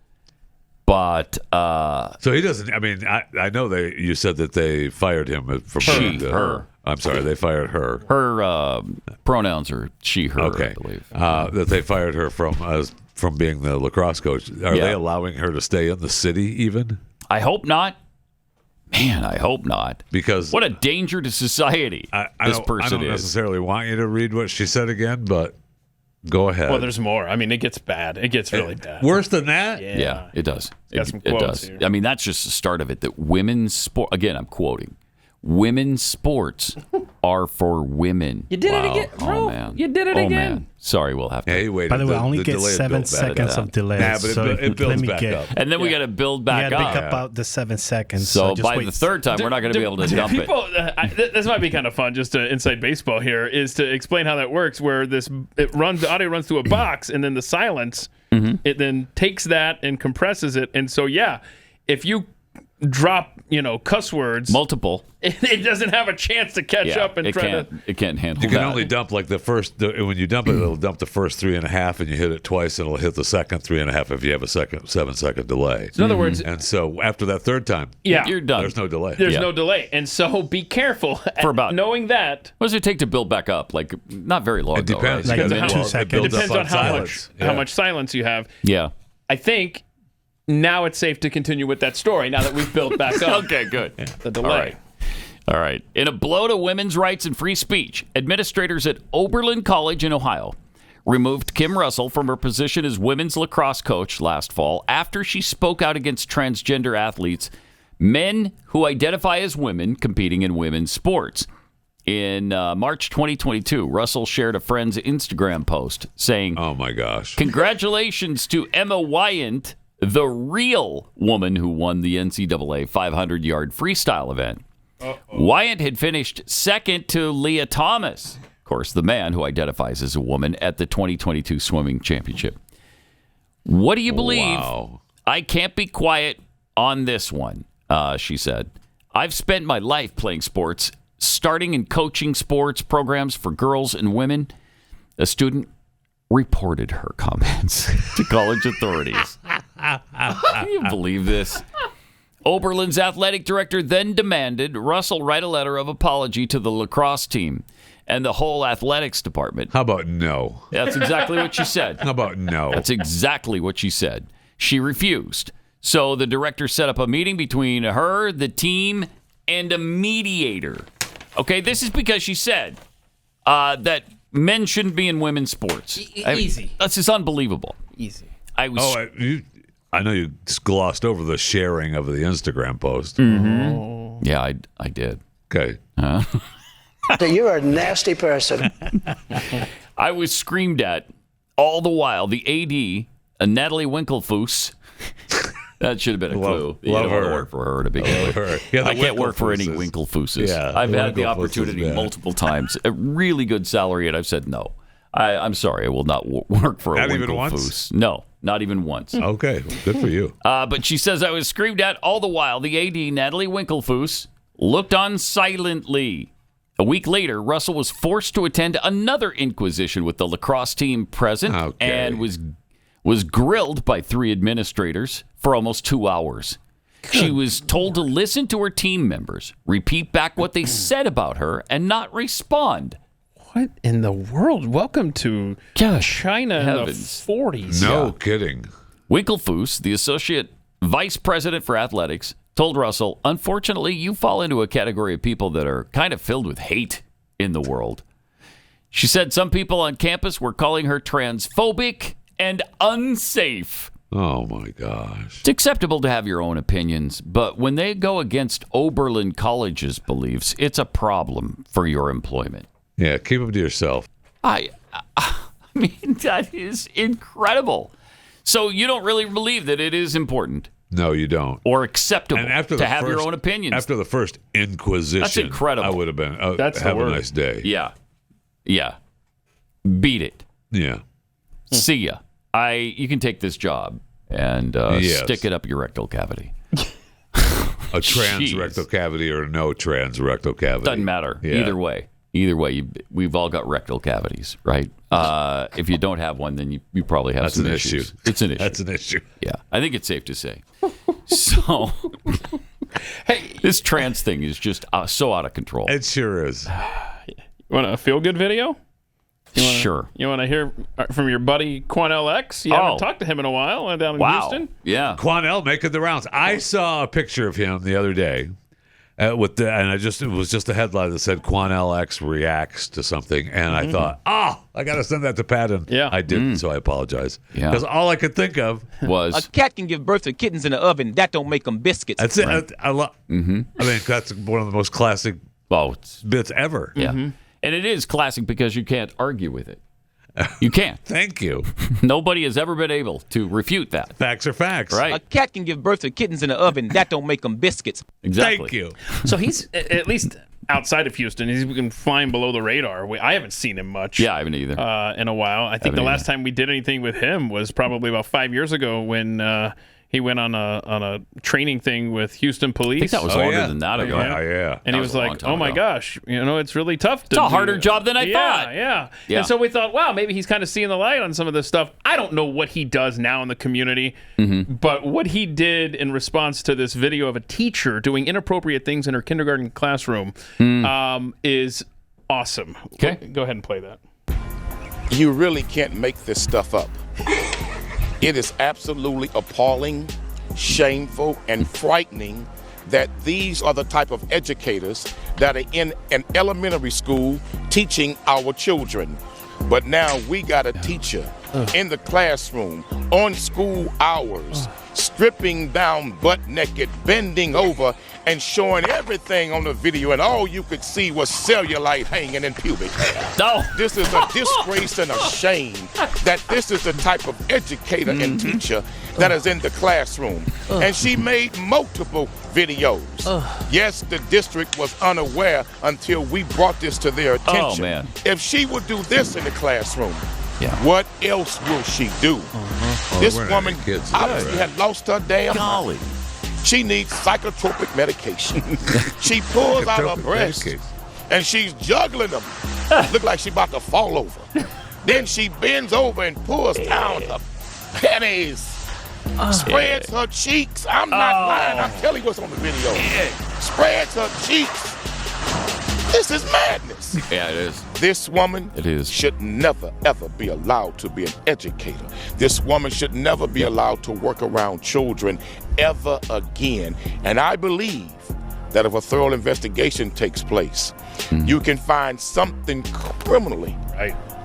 But so he doesn't. I mean, I know you said that they fired him from her. I'm sorry, they fired her. Her pronouns are she, her. Okay, I believe that they fired her from being the lacrosse coach. Are they allowing her to stay in the city? Even I hope not. Man, I hope not. Because what a danger to society I this person don't is. necessarily want you to read what she said again, but go ahead. Well, there's more. I mean, it gets bad. It gets really bad. Worse than that? Yeah, it does. Got some It quotes does. here. I mean, that's just the start of it. That women's sport. Again, I'm quoting. Women's sports are for women. You did it Wow. again, bro. Oh, man. You did it Oh, again. Man. Sorry, we'll have to. Hey, wait. By the way, I only get 7 seconds of delay. Nah, but so it builds let me back get, up. And then we got to build back you up. gotta pick up about the 7 seconds. So just by wait. the third time, we're not going to be able to dump it. This might be kind of fun, just to inside baseball here, is to explain how that works. Where the audio runs through a box, and then the silence, it then takes that and compresses it, and so if you drop cuss words, multiple, it doesn't have a chance to catch up and it can't handle. You can that. only dump like the first. When you dump it, it'll dump the first 3.5, and you hit it twice, and it'll hit the second 3.5 if you have a 7-second delay. So in other words, and so after that third time, you're done. There's no delay. There's no delay, and so be careful for about knowing that. What does it take to build back up? Like not very long. It depends. Though, right? Like 2 seconds. It depends on how much silence you have. Yeah. I think now it's safe to continue with that story now that we've built back up. Okay, good. The delay. All right. In a blow to women's rights and free speech, administrators at Oberlin College in Ohio removed Kim Russell from her position as women's lacrosse coach last fall after she spoke out against transgender athletes, men who identify as women competing in women's sports. In March 2022, Russell shared a friend's Instagram post saying, "Oh my gosh. Congratulations to Emma Wyant, the real woman who won the NCAA 500-yard freestyle event." Wyant had finished second to Leah Thomas, of course, the man who identifies as a woman, at the 2022 swimming championship. What do you believe? Wow. I can't be quiet on this one, she said. I've spent my life playing sports, starting and coaching sports programs for girls and women. A student reported her comments to college authorities. Can you believe this? Oberlin's athletic director then demanded Russell write a letter of apology to the lacrosse team and the whole athletics department. How about no? That's exactly what she said. How about no? That's exactly what she said. She refused. So the director set up a meeting between her, the team, and a mediator. Okay, this is because she said that men shouldn't be in women's sports. Easy. That's just unbelievable. Easy. I know you glossed over the sharing of the Instagram post. Mm-hmm. Yeah, I did. Okay. So you're a nasty person. I was screamed at all the while. The AD, Natalie Winkelfoos. That should have been a clue. You don't want to work for her to begin with. Yeah, I can't work for any Winkelfooses. Yeah, I've had the Winkelfooses, opportunity multiple times. A really good salary, and I've said no. I'm sorry, I will not work for a Not Winkelfoos. even once? No, not even once. Okay, good for you. But she says I was screamed at all the while. The AD, Natalie Winkelfoos, looked on silently. A week later, Russell was forced to attend another inquisition with the lacrosse team present and was grilled by 3 administrators for almost 2 hours. She was told to listen to her team members, repeat back what they said about her, and not respond. What in the world? Welcome to China in the 40s. No kidding. Winkelfoos, the associate vice president for athletics, told Russell, unfortunately, you fall into a category of people that are kind of filled with hate in the world. She said some people on campus were calling her transphobic and unsafe. Oh, my gosh. It's acceptable to have your own opinions, but when they go against Oberlin College's beliefs, it's a problem for your employment. Yeah, keep them to yourself. I mean, that is incredible. So you don't really believe that it is important? No, you don't. Or acceptable to have your own opinions? After the first Inquisition, that's incredible. I would have been, that's have a nice day. Yeah. Yeah. Beat it. Yeah. See ya. You can take this job and stick it up your rectal cavity. A trans rectal cavity or no trans rectal cavity. Doesn't matter. Yeah. Either way, we've all got rectal cavities, right? If you don't have one, then you probably have some issues. It's an issue. That's an issue. Yeah, I think it's safe to say. So, hey, this trans thing is just so out of control. It sure is. You want a feel-good video? Sure. You want to hear from your buddy Quanell X? You haven't talked to him in a while down in Houston. Yeah. Quanell making the rounds. I saw a picture of him the other day. It was just a headline that said Quanell X reacts to something, and I thought, I got to send that to Patton. Yeah, I didn't, so I apologize. Yeah, because all I could think of was a cat can give birth to kittens in the oven. That don't make them biscuits. That's it. Right. I mean, that's one of the most classic bits ever. Yeah, and it is classic because you can't argue with it. You can't. Thank you. Nobody has ever been able to refute that. Facts are facts. Right. A cat can give birth to kittens in the oven. That don't make them biscuits. Exactly. Thank you. So he's, at least outside of Houston, he's been flying below the radar. I haven't seen him much. Yeah, I haven't either. In a while. I think the last time we did anything with him was probably about 5 years ago when he went on a training thing with Houston police. I think that was longer than that ago. Yeah. And he was like, "Oh my gosh, it's really tough. It's a harder job than I thought." Yeah. And so we thought, wow, maybe he's kind of seeing the light on some of this stuff. I don't know what he does now in the community, but what he did in response to this video of a teacher doing inappropriate things in her kindergarten classroom is awesome. Okay, go ahead and play that. You really can't make this stuff up. It is absolutely appalling, shameful, and frightening that these are the type of educators that are in an elementary school teaching our children. But now we got a teacher in the classroom on school hours, stripping down butt naked, bending over, and showing everything on the video, and all you could see was cellulite hanging in pubic hair. No. This is a disgrace and a shame that this is the type of educator and teacher that is in the classroom. And she made multiple videos. Yes, the district was unaware until we brought this to their attention. Oh, man. If she would do this in the classroom, what else will she do? This woman obviously had lost her damn mind. She needs psychotropic medication. She pulls out her breasts and she's juggling them. Look like she's about to fall over. Then she bends over and pulls down her panties. Spreads her cheeks. I'm not lying. I'll tell you what's on the video. Spreads her cheeks. This is madness. Yeah, it is. This woman is. Should never, ever be allowed to be an educator. This woman should never be allowed to work around children ever again. And I believe that if a thorough investigation takes place, you can find something criminally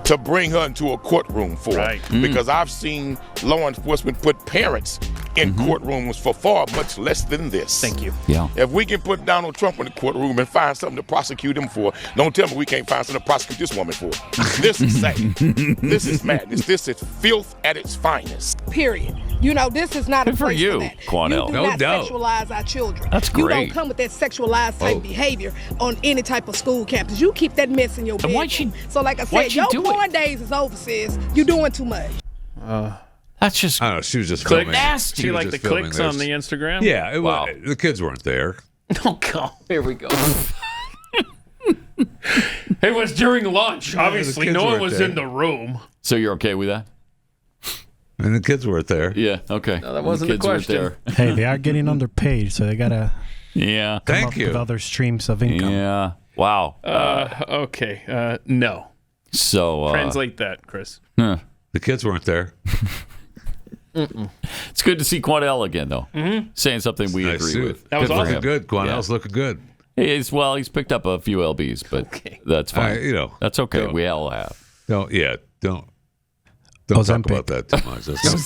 to bring her into a courtroom for. Because I've seen law enforcement put parents in courtrooms for far much less than this. Thank you. Yeah. If we can put Donald Trump in the courtroom and find something to prosecute him for, don't tell me we can't find something to prosecute this woman for. This is sad. This is madness. This is filth at its finest. Period. This is not a place for that. Quanell. You do not sexualize our children. That's great. You don't come with that sexualized type behavior on any type of school campus. You keep that mess in your bedroom. So like I said, your porn days is over, sis. You doing too much. That's just. I don't know. She was just click filming. nasty. You like the clicks on the Instagram? Yeah. The kids weren't there. Oh God! Here we go. It was during lunch. Obviously, no one was in the room. So you're okay with that? And the kids weren't there. Yeah. Okay. No, that wasn't the question. Hey, they are getting underpaid, so they gotta. Yeah. Come up with other streams of income. Yeah. Wow. Okay. No. So translate that, Chris. The kids weren't there. It's good to see Quanell again, though. Saying something we agree with. That was Good for awesome. him. Good. Quanell's looking good. He's picked up a few LBs, but that's fine. That's okay. We all have. Don't talk about that too much. There's no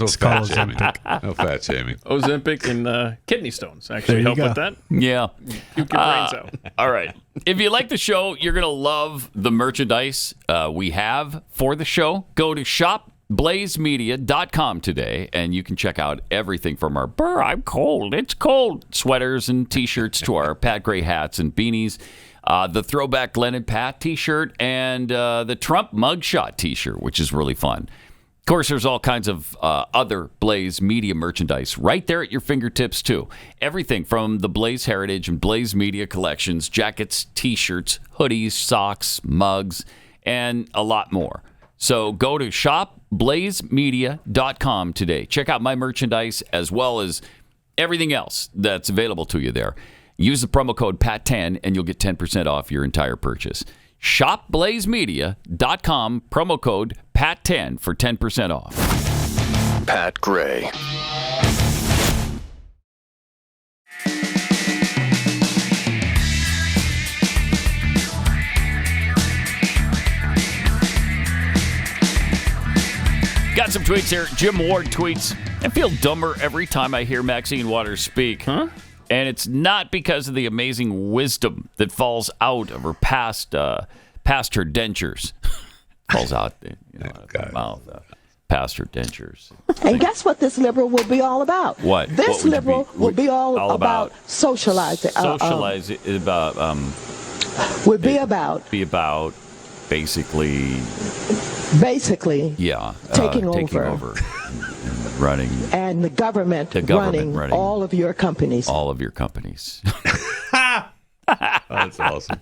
fat shaming. No fat shaming. Ozempic and kidney stones actually help with that. Yeah. Puke your brains out. All right. If you like the show, you're going to love the merchandise we have for the show. Go to shopblazemedia.com today, and you can check out everything from our I'm cold, it's cold sweaters and T-shirts to our Pat Gray hats and beanies. The throwback Glenn and Pat T-shirt and the Trump mugshot T-shirt, which is really fun. Of course, there's all kinds of other Blaze Media merchandise right there at your fingertips, too. Everything from the Blaze Heritage and Blaze Media collections, jackets, T-shirts, hoodies, socks, mugs, and a lot more. So go to shopblazemedia.com today. Check out my merchandise as well as everything else that's available to you there. Use the promo code PAT10 and you'll get 10% off your entire purchase. ShopBlazeMedia.com, promo code PAT10 for 10% off. Pat Gray. Got some tweets here. Jim Ward tweets, I feel dumber every time I hear Maxine Waters speak. Huh? And it's not because of the amazing wisdom that falls out of her past her dentures. Falls out out of her mouth. Past her dentures. And guess what this liberal will be all about? What? This liberal will be all about socializing. Would be about basically, yeah, taking over. And running. And the government running all of your companies. All of your companies. That's awesome.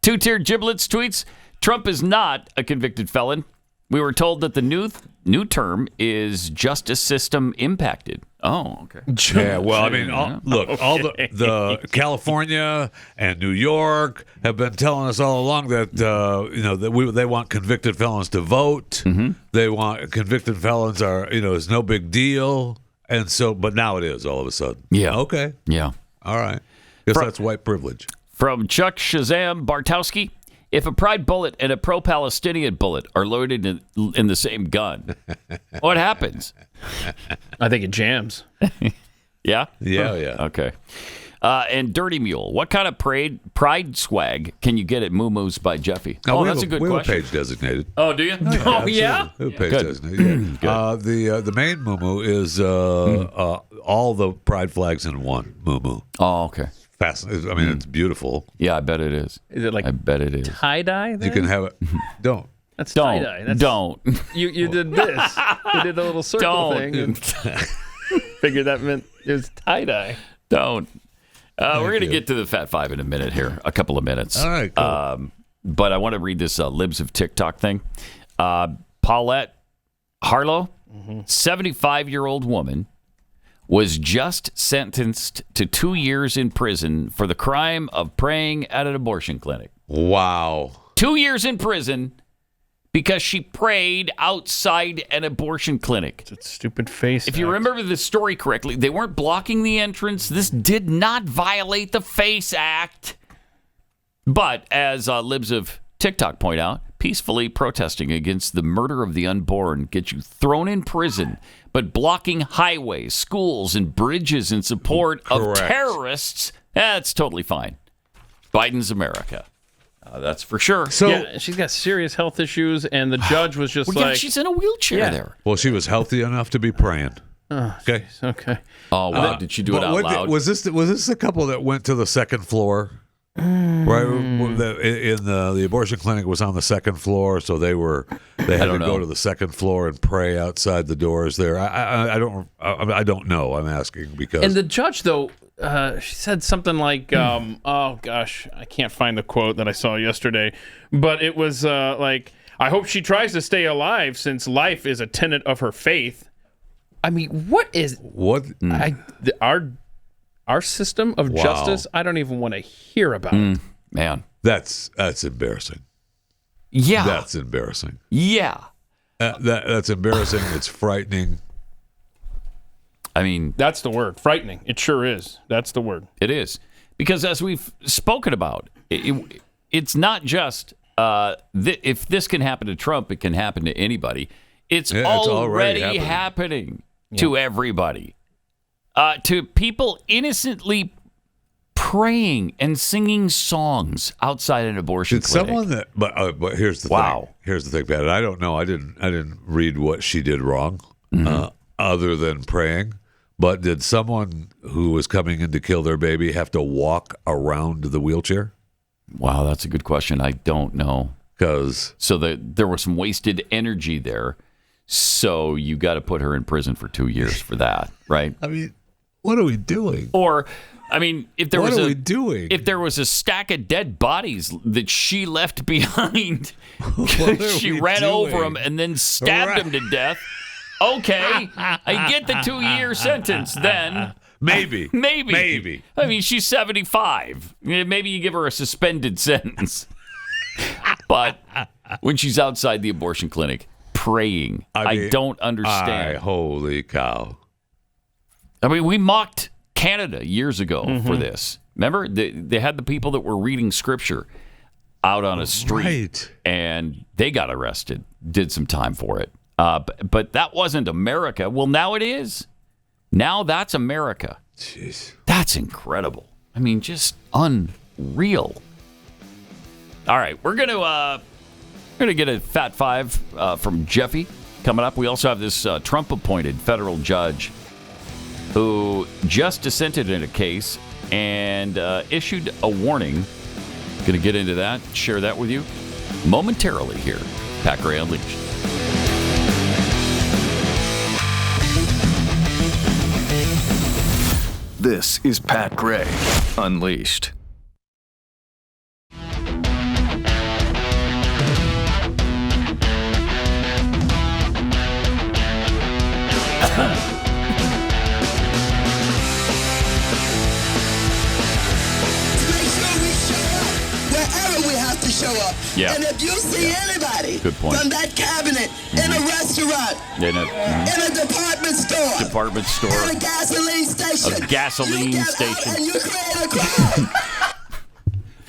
Two-tiered giblets tweets, Trump is not a convicted felon. We were told that the new term is justice system impacted. Oh, okay. Yeah, well, I mean, all the California and New York have been telling us all along that they want convicted felons to vote. Mm-hmm. They want convicted felons is no big deal, and so but now it is all of a sudden. Yeah. Okay. Yeah. All right. Guess that's white privilege. From Chuck Shazam Bartowski. If a Pride bullet and a pro-Palestinian bullet are loaded in the same gun, what happens? I think it jams. Yeah? Yeah. Okay. And Dirty Mule, what kind of pride swag can you get at Moo Moo's by Jeffy? That's a good we question. have a page designated. Oh, do you? Yeah? We have a page designated. Yeah. The main Moo Moo is all the pride flags in one Moo Moo. Oh, okay. Fascinating. I mean, it's beautiful. Yeah, I bet it is. Is it like I bet it is. tie-dye then? You can have it. Don't. That's tie-dye. Don't. You did this. You did a little circle thing. And figured that meant it was tie-dye. Don't. We're going to get to the Fat Five in a minute here. A couple of minutes. All right, cool. But I want to read this Libs of TikTok thing. Paulette Harlow, 75-year-old woman, was just sentenced to 2 years in prison for the crime of praying at an abortion clinic. Wow. 2 years in prison because she prayed outside an abortion clinic. It's a stupid face. If you remember the story correctly, they weren't blocking the entrance. This did not violate the FACE Act. But as Libs of TikTok point out, peacefully protesting against the murder of the unborn gets you thrown in prison. But blocking highways, schools, and bridges in support of terrorists, that's totally fine. Biden's America. That's for sure. So yeah, she's got serious health issues, and the judge was just she's in a wheelchair there. Well, she was healthy enough to be praying. Okay. Geez, okay. Oh, well, did she do it out loud? Was this the couple that went to the second floor? Right, in the abortion clinic was on the second floor, so they had to go to the second floor and pray outside the doors there. I don't know. I'm asking because. And the judge though, she said something like, "Oh gosh, I can't find the quote that I saw yesterday, but it was like, I hope she tries to stay alive since life is a tenet of her faith." I mean, what? Our system of justice, I don't even want to hear about it. Man. That's embarrassing. Yeah. That's embarrassing. Yeah. That's embarrassing. It's frightening. I mean, that's the word. Frightening. It sure is. That's the word. It is. Because as we've spoken about, it's not just if this can happen to Trump, it can happen to anybody. It's already happening to everybody. To people innocently praying and singing songs outside an abortion clinic. Someone that, but here's the thing. Here's the thing, Pat. I don't know. I didn't read what she did wrong, other than praying. But did someone who was coming in to kill their baby have to walk around the wheelchair? Wow, that's a good question. I don't know. So there was some wasted energy there. So you got to put her in prison for 2 years for that, right? I mean, what are we doing? Or, I mean, if there what are we doing? If there was a stack of dead bodies that she left behind, she ran over them and then stabbed them to death. Okay, I get the 2-year sentence then. Maybe. I mean, she's 75. Maybe you give her a suspended sentence. But when she's outside the abortion clinic praying, I don't understand. Holy cow. I mean, we mocked Canada years ago for this. Remember? They had the people that were reading scripture out on a street, and they got arrested, did some time for it. But that wasn't America. Well, now it is. Now that's America. Jeez. That's incredible. I mean, just unreal. All right, we're gonna get a Fat Five from Jeffy coming up. We also have this Trump-appointed federal judge who just dissented in a case and issued a warning. Going to get into that, share that with you momentarily here. Pat Gray Unleashed. This is Pat Gray Unleashed. Show up. Yeah. And if you see anybody from that cabinet in a restaurant, in a department store, at a gasoline station, and you create a crowd.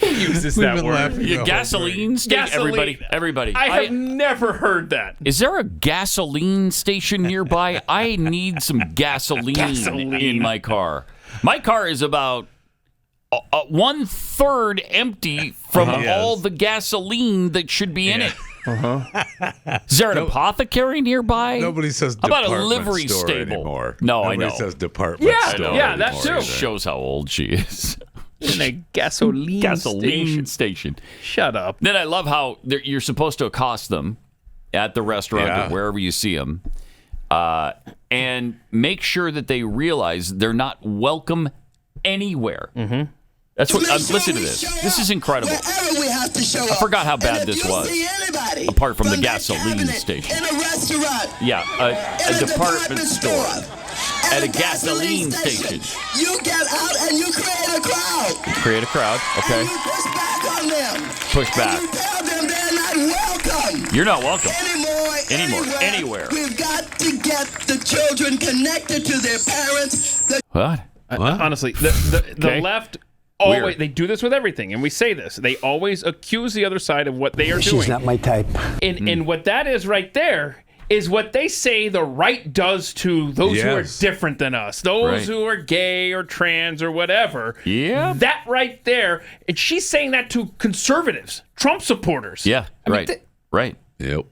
Who uses that word? Gasoline station. Everybody. I have never heard that. Is there a gasoline station nearby? I need some gasoline in my car. My car is about 1/3 empty from all the gasoline that should be in it. Is there an apothecary nearby? Nobody says How about a department livery store stable anymore. No, Nobody I know. says department store. Yeah, that too. Shows how old she is. In a gasoline station. Shut up. Then I love how you're supposed to accost them at the restaurant or wherever you see them, and make sure that they realize they're not welcome anywhere. That's what. Listen to this. This is incredible. I forgot how bad this was. Apart from the gasoline station. In a restaurant. Yeah, a department store. At a gasoline station. You get out and you create a crowd. Create a crowd. Okay. And you push back on them. Push back. And you tell them they're not welcome. You're not welcome. Anywhere. We've got to get the children connected to their parents. What? Honestly, the left always, they do this with everything, and we say this. They always accuse the other side of what they are doing. She's not my type. And what that is right there is what they say the right does to those who are different than us, those who are gay or trans or whatever. Yeah. That right there, and she's saying that to conservatives, Trump supporters. Yeah, right. Yep.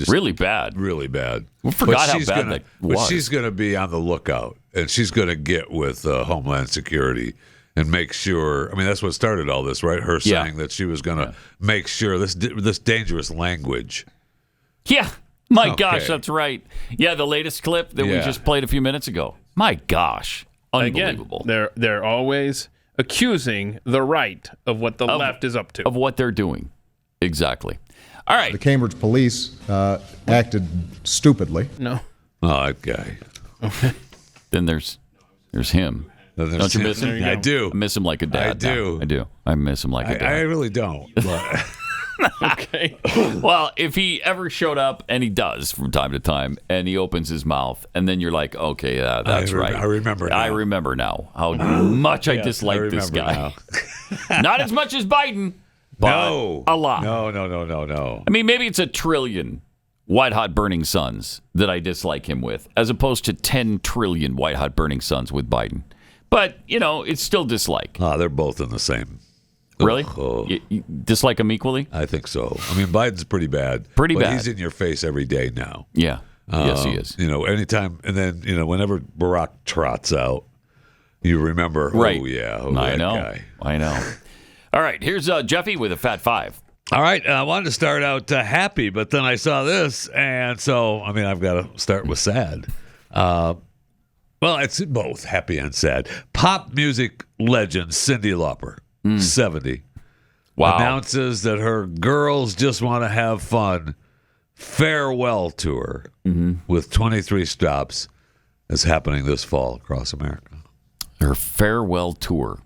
Really bad. Really bad. We forgot how bad that was. But she's going to be on the lookout, and she's going to get with Homeland Security and make sure. I mean, that's what started all this, right? Her saying that she was going to make sure this dangerous language. Yeah. My gosh, that's right. Yeah, the latest clip that we just played a few minutes ago. My gosh. Unbelievable. Again, they're always accusing the right of what the left is up to. Of what they're doing. Exactly. All right. The Cambridge police acted stupidly. No. Oh, that guy. Okay. Then there's him. Don't you miss him? I do. I miss him like a dad. I do. I miss him like a dad. I really don't. But Okay. Well, if he ever showed up, and he does from time to time, and he opens his mouth, and then you're like, okay, that's right. I remember now. I remember now how much I dislike this guy. Not as much as Biden, but a lot. No. I mean, maybe it's 1 trillion white-hot burning suns that I dislike him with, as opposed to 10 trillion white-hot burning suns with Biden. But, it's still dislike. They're both in the same. Really? You dislike him equally? I think so. I mean, Biden's pretty bad. Pretty but bad. He's in your face every day now. Yeah. Yes, he is. Anytime, and then, whenever Barack trots out, you remember, right. that guy. I know. All right, here's Jeffy with a Fat Five. All right, I wanted to start out happy, but then I saw this, and so, I've got to start with sad. Well, it's both happy and sad. Pop music legend Cyndi Lauper. 70. Wow. Announces that her Girls Just Want to Have Fun farewell tour with 23 stops is happening this fall across America. Her farewell tour.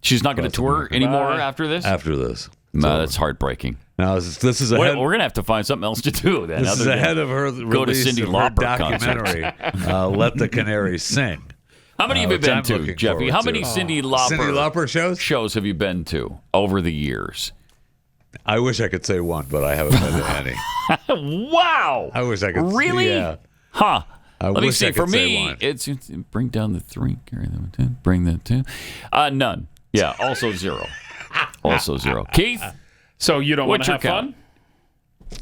She's not going to tour anymore after this? After this. No, that's heartbreaking. Now, this is ahead. We're going to have to find something else to do then. This is ahead of her go to Cyndi Lauper documentary, Let the Canaries Sing. How many have you been to, Jeffy? How many Cyndi Lauper shows have you been to over the years? I wish I could say one, but I haven't been to any. Wow! I wish I could. Really? Yeah. Huh. Let me see. For me, it's bring down the 3, carry them 2, bring the 2. None. Yeah. Also 0. Also 0. Keith. So you don't want to have fun?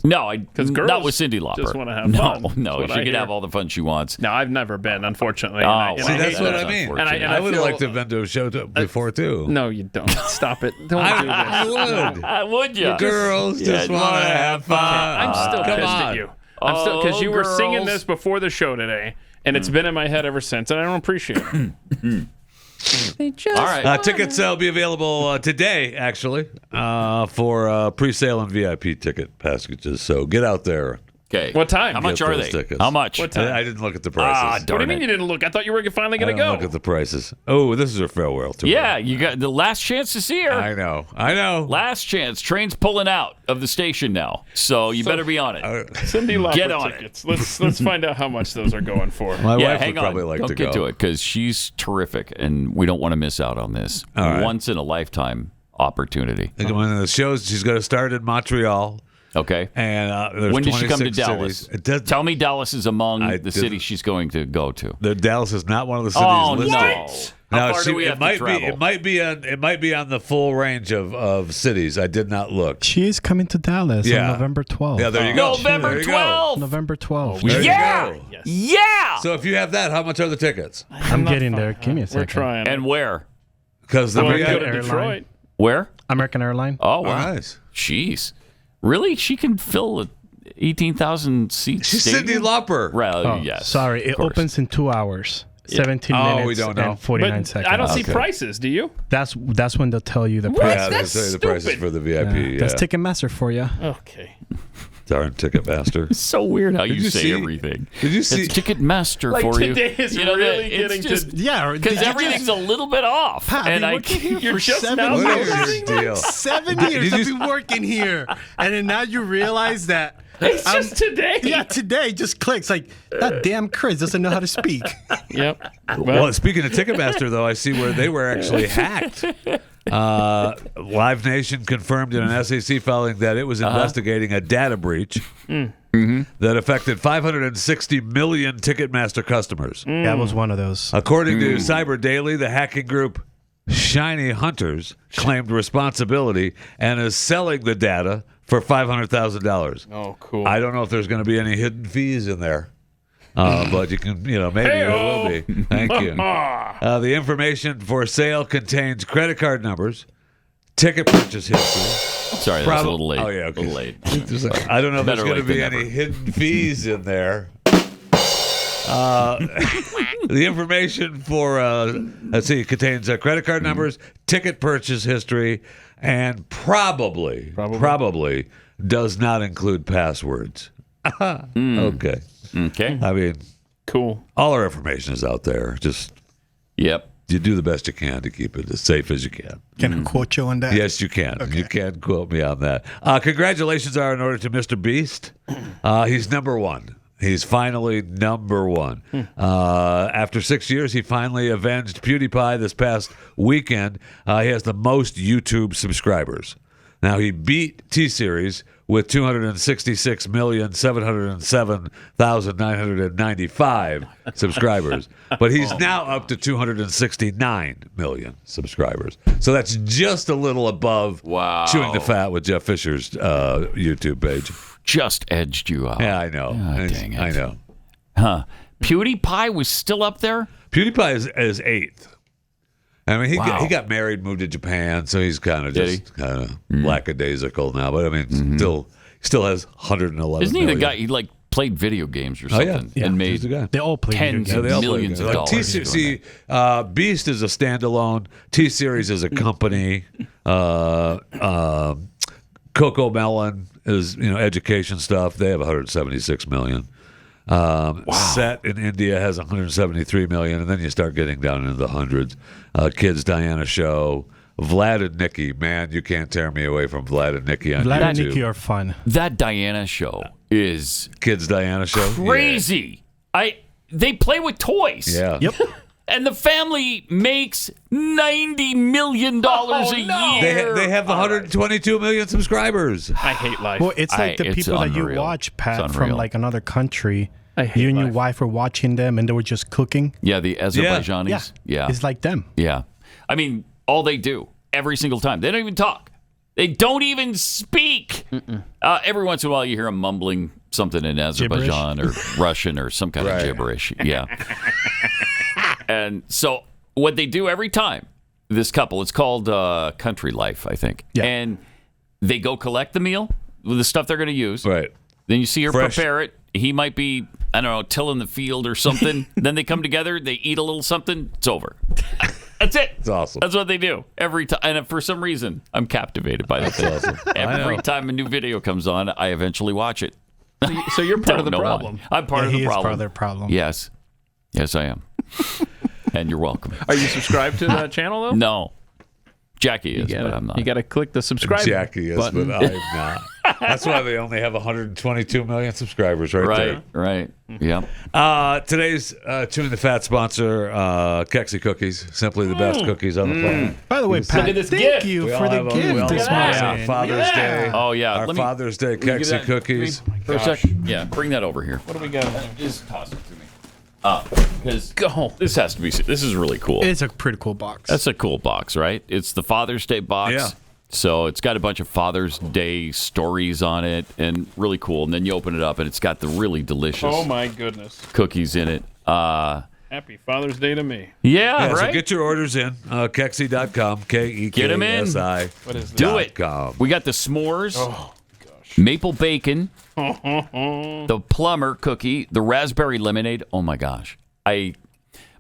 No, not with Cyndi Lauper. Just want to have fun. No, she can have all the fun she wants. No, I've never been, unfortunately. See, that's what I mean. And I would like to have been to a show before, too. No, you don't. Stop it. Don't do this. I would. Would you? Girls just want to have fun. I'm still pissed at you. I'm still, because you were singing this before the show today, and it's been in my head ever since, and I don't appreciate it. All right. Tickets will be available today, actually, for pre-sale and VIP ticket packages. So get out there. Okay. What time? How much are they? Tickets. How much? What time? I didn't look at the prices. What do you mean you didn't look? I thought you were finally going to go. Look at the prices. Oh, this is her farewell tour. Yeah, you got the last chance to see her. I know. Last chance. Train's pulling out of the station now, so you better be on it. Cyndi Lauper Get on tickets. Let's find out how much those are going for. My wife would probably like Don't to get go. to it because she's terrific, and we don't want to miss out on this once in a lifetime opportunity. The shows she's going to start in Montreal. Okay. And there's when does she come to 26 Dallas? cities. Tell me Dallas is among the cities she's going to go to. Dallas is not one of the cities listed. No. How Now, far do we have to travel? It might be on the full range of cities. I did not look. She is coming to Dallas on November 12th. Yeah, there you go. November 12th. November 12th. There you go. Yes. Yeah. So if you have that, how much are the tickets? I'm getting there. Give me a second. We're trying. And where? Because go to Detroit. Where? American Airline. Oh, wow. Oh, nice. Jeez. Really? She can fill 18,000 seats. She's Cyndi Lauper. Right. Yes. Sorry, it opens in 2 hours. 17 minutes we don't know. and 49 But seconds. I don't see prices. Do you? That's when they'll tell you the What? price. Yeah, That's they say the prices for the VIP. That's Ticketmaster for you. Okay. Darn Ticketmaster. It's so weird how you say see- everything. Did you see? It's Ticketmaster Like for you. today is really getting to. Yeah, Because everything's a little bit off. Pat, and I've been working here you're for just 7 now What years. is your deal? 7 years I've been working here, and then now you realize that It's just today. Yeah, today just clicks. Like that damn Chris doesn't know how to speak. Yep. Well, speaking of Ticketmaster, though, I see where they were actually hacked. Live Nation confirmed in an SEC filing that it was investigating a data breach that affected 560 million Ticketmaster customers. That was one of those. According to Cyber Daily, the hacking group Shiny Hunters claimed responsibility and is selling the data for $500,000. Oh, cool. I don't know if there's going to be any hidden fees in there. But you can, maybe there will be. Thank you. The information for sale contains credit card numbers, ticket purchase history. Sorry, that's a little late. Oh, yeah, okay. A little late. I don't know if there's Better going to late be than any never. hidden fees in there. The information for, contains credit card numbers, ticket purchase history, and probably does not include passwords. Okay. Okay. I mean, Cool. all our information is out there. Just Yep. you do the best you can to keep it as safe as you can. Can I quote you on that? Yes, you can. Okay. You can quote me on that. Congratulations are in order to Mr. Beast. He's number one. He's finally number one. After 6 years, he finally avenged PewDiePie this past weekend. He has the most YouTube subscribers. Now, he beat T-Series with 266,707,995 subscribers. But he's now up to 269 million subscribers. So that's just a little above Chewing the Fat with Jeff Fisher's YouTube page. Just edged you out. Yeah, I know. Dang it. I know. Huh. PewDiePie was still up there? PewDiePie is eighth. I mean, he got married, moved to Japan, so he's kind of lackadaisical now. But I mean, still has 111. Isn't he million. the guy? He played video games or something and made they all play tens of millions of dollars. Beast is a standalone. T-Series is a company. Coco Melon is education stuff. They have 176 million. Set in India has 173 million, and then you start getting down into the hundreds. Kids Diana Show, Vlad and Nikki. Man, you can't tear me away from Vlad and Nikki on YouTube. Vlad and Nikki are fun. That Diana Show is Kids Diana Show crazy. Yeah. They play with toys. Yeah. Yep. And the family makes $90 million a year. They have 122 million subscribers. I hate life. Well, it's like the people that you watch, Pat, from like another country. You and your wife were watching them, and they were just cooking. Yeah, the Azerbaijanis. Yeah. It's like them. Yeah. I mean, all they do, every single time. They don't even talk. They don't even speak. Every once in a while, you hear them mumbling something in Azerbaijan or Russian or some kind of gibberish. Yeah. And so what they do every time, this couple, it's called Country Life, I think. Yeah. And they go collect the meal, the stuff they're going to use. Right. Then you see her prepare it. He might be, I don't know, tilling the field or something. Then they come together, they eat a little something, it's over. That's it. It's awesome. That's what they do every time. And for some reason, I'm captivated by that. That's awesome. Every time a new video comes on, I eventually watch it. So you're part of the problem. Why. I'm part of the problem. Part of their problem. Yes. Yes, I am. And you're welcome. Are you subscribed to the channel, though? No. Jackie is, but I'm not. You got to click the subscribe Jackie is, button. but I'm not. That's why they only have 122 million subscribers there. Right. Yeah. Today's Chewing the Fat sponsor, Kexi Cookies. Simply the best cookies on the planet. By the way, Pat, look at this thank gift. you for the gift this morning. Father's Day. Oh, yeah. Our Father's Day Kexi Cookies. For a second. Yeah, bring that over here. What do we got? Just toss it to me. Because this has to be. This is really cool. It's a pretty cool box. That's a cool box, right? It's the Father's Day box. Yeah. So it's got a bunch of Father's Day stories on it, and really cool. And then you open it up, and it's got the really delicious. Oh my goodness. Cookies in it. Happy Father's Day to me. Yeah, right. So get your orders in. Kexi.com. KEKSI. Get them in. What is that? Do it. We got the s'mores. Oh gosh. Maple bacon. The plumber cookie, the raspberry lemonade. Oh my gosh.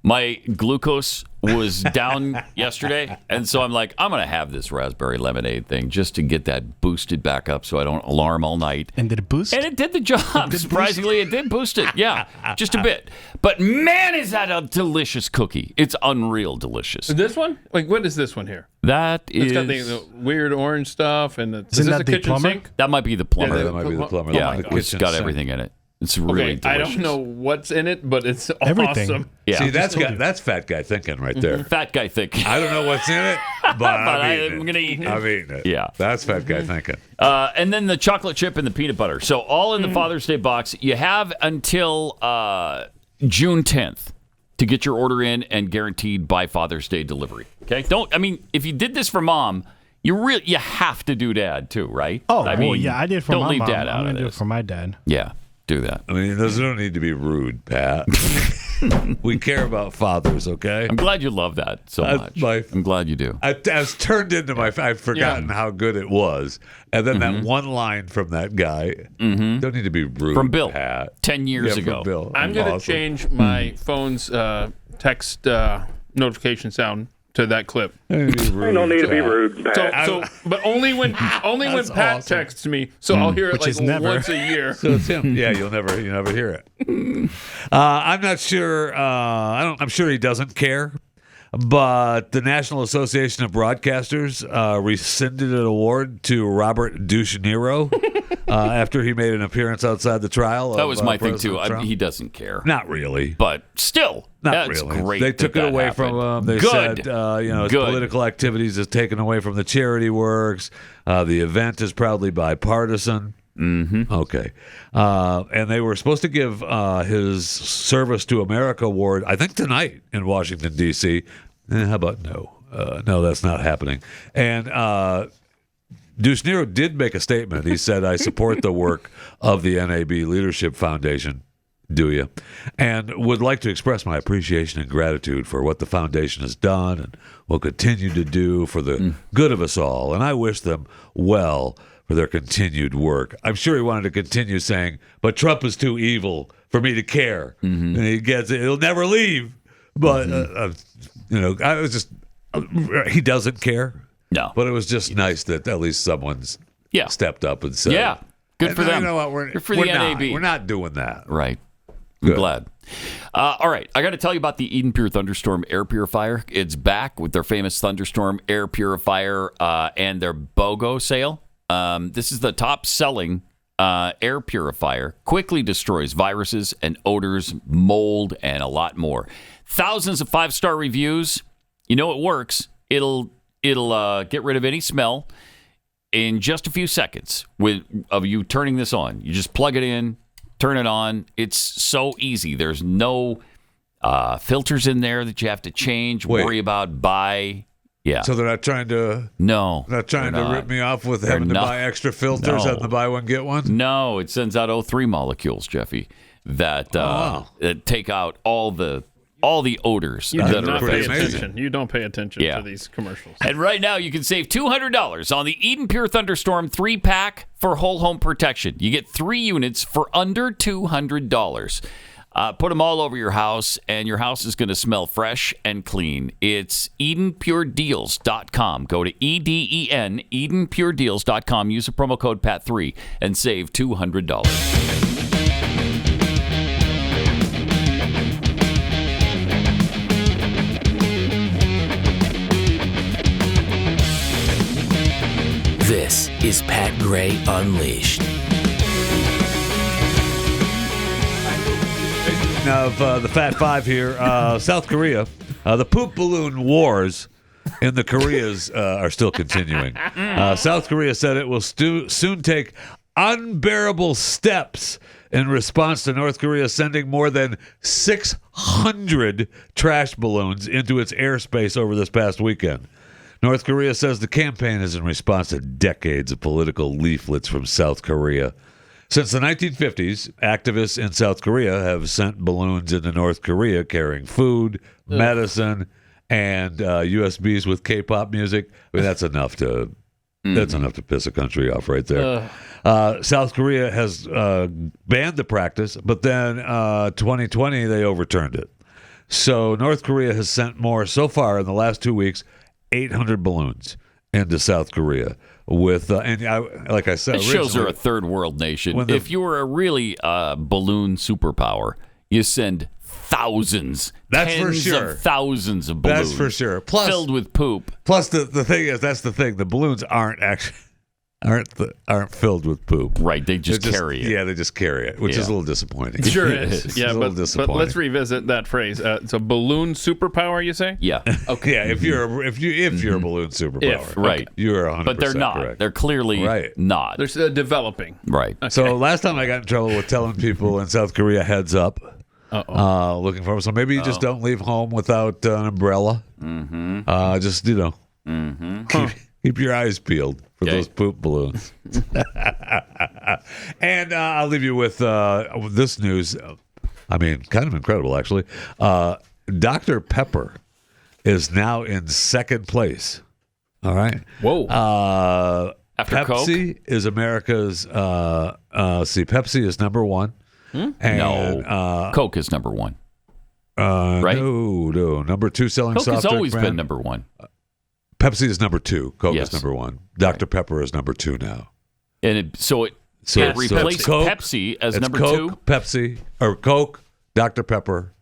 My glucose was down yesterday, and so I'm like, I'm going to have this raspberry lemonade thing just to get that boosted back up so I don't alarm all night. And did it boost? And it did the job. Surprisingly, it did boost it. Yeah, just a bit. But man, is that a delicious cookie. It's unreal delicious. This one? Like, what is this one here? It's got the weird orange stuff, and is Isn't this that a the kitchen plumber? sink? That might be the plumber. Yeah, that might be the plumber. Yeah, it's got everything in it. It's really delicious. I don't know what's in it, but it's Everything. awesome. Yeah. See, that's fat guy thinking right there. Fat guy thinking. I don't know what's in it, but I'm going to eat it. I'm eating it. Yeah. That's fat guy thinking. And then the chocolate chip and the peanut butter. So all in the Father's Day box. You have until June 10th to get your order in and guaranteed by Father's Day delivery. Okay? If you did this for mom, you have to do dad too, right? Oh, I did for my mom. Don't leave dad out I'm of going to do it this. for my dad. Yeah. Do that. I mean, there's no need to be rude, Pat. We care about fathers, okay? I'm glad you love that so much. I'm glad you do. I was turned into I've forgotten how good it was. And then that one line from that guy, don't need to be rude, from Bill, Pat. 10 years ago. From Bill. I'm going to change my phone's text notification sound to that clip. I don't need to be rude, Pat. But only when Pat texts me, so I'll hear it like once a year. So it's him. Yeah, you'll never hear it. I'm not sure. I'm sure he doesn't care. But the National Association of Broadcasters rescinded an award to Robert Duchenero after he made an appearance outside the trial. That was my thing, President too. Trump. He doesn't care. Not really. But still, Not that's really. great. They took it away happened. from him. They said, his political activities is taken away from the charity works. The event is proudly bipartisan. Mm-hmm. Okay. And they were supposed to give his Service to America award, I think, tonight in Washington, D.C. How about no? No, that's not happening. And Duchenero did make a statement. He said, I support the work of the NAB Leadership Foundation. Do you? And would like to express my appreciation and gratitude for what the foundation has done and will continue to do for the good of us all. And I wish them well for their continued work. I'm sure he wanted to continue saying, but Trump is too evil for me to care. And he gets it. He'll never leave. But, I was just, he doesn't care. No. But it was just nice that at least someone's stepped up and said, yeah, good for them. You know what? We're the NAB. We're not doing that. Right. I'm glad. All right. I got to tell you about the Eden Pure Thunderstorm air purifier. It's back with their famous Thunderstorm air purifier and their BOGO sale. This is the top-selling air purifier. Quickly destroys viruses and odors, mold, and a lot more. Thousands of 5-star reviews. You know it works. It'll get rid of any smell in just a few seconds of you turning this on. You just plug it in, turn it on. It's so easy. There's no filters in there that you have to change, worry about, buy. Yeah. So they're not trying to rip me off with having to buy extra filters on the buy one get one? No, it sends out O3 molecules, Jeffy, that take out all the odors that are affected. You don't pay attention to these commercials. And right now you can save $200 on the Eden Pure Thunderstorm 3-pack for whole home protection. You get 3 units for under $200. Put them all over your house, and your house is going to smell fresh and clean. It's EdenPureDeals.com. Go to EDEN, EdenPureDeals.com. Use the promo code PAT3 and save $200. This is Pat Gray Unleashed. Of the Fat Five here, South Korea, the poop balloon wars in the Koreas are still continuing. South Korea said it will soon take unbearable steps in response to North Korea sending more than 600 trash balloons into its airspace over this past weekend. North Korea says the campaign is in response to decades of political leaflets from South Korea. Since the 1950s, activists in South Korea have sent balloons into North Korea carrying food, medicine, and USBs with K-pop music. I mean, that's enough to piss a country off right there. South Korea has banned the practice, but then 2020 they overturned it. So North Korea has sent more so far in the last 2 weeks, 800 balloons into South Korea. With like I said, it shows they're a third world nation. If you were a really balloon superpower, you send thousands, tens of thousands of balloons. That's for sure. Plus, filled with poop. Plus, the thing is, that's the thing. The balloons aren't filled with poop. Right? They just carry it. Yeah, they just carry it, which is a little disappointing. Sure is. Yeah, but let's revisit that phrase. It's a balloon superpower, you say? Yeah. Okay. Yeah. If you're a balloon superpower, right? You're 100%. But they're not. Correct. They're clearly not. They're developing. Right. Okay. So last time I got in trouble with telling people in South Korea heads up. Looking for them. So maybe you just don't leave home without an umbrella. Mm-hmm. Just keep your eyes peeled for those poop balloons. And I'll leave you with this news. I mean, kind of incredible, actually. Dr. Pepper is now in second place. All right. Whoa. After Pepsi Coke? is America's. Pepsi is number one. And, no. Coke is number one. Right? No. Number two selling Coke soft has drink always brand. been number one. Pepsi is number two. Coke is number one. Dr. Pepper is number two now. And it replaced Coke, Pepsi as it's number Coke, two? Pepsi, or Coke, Dr. Pepper,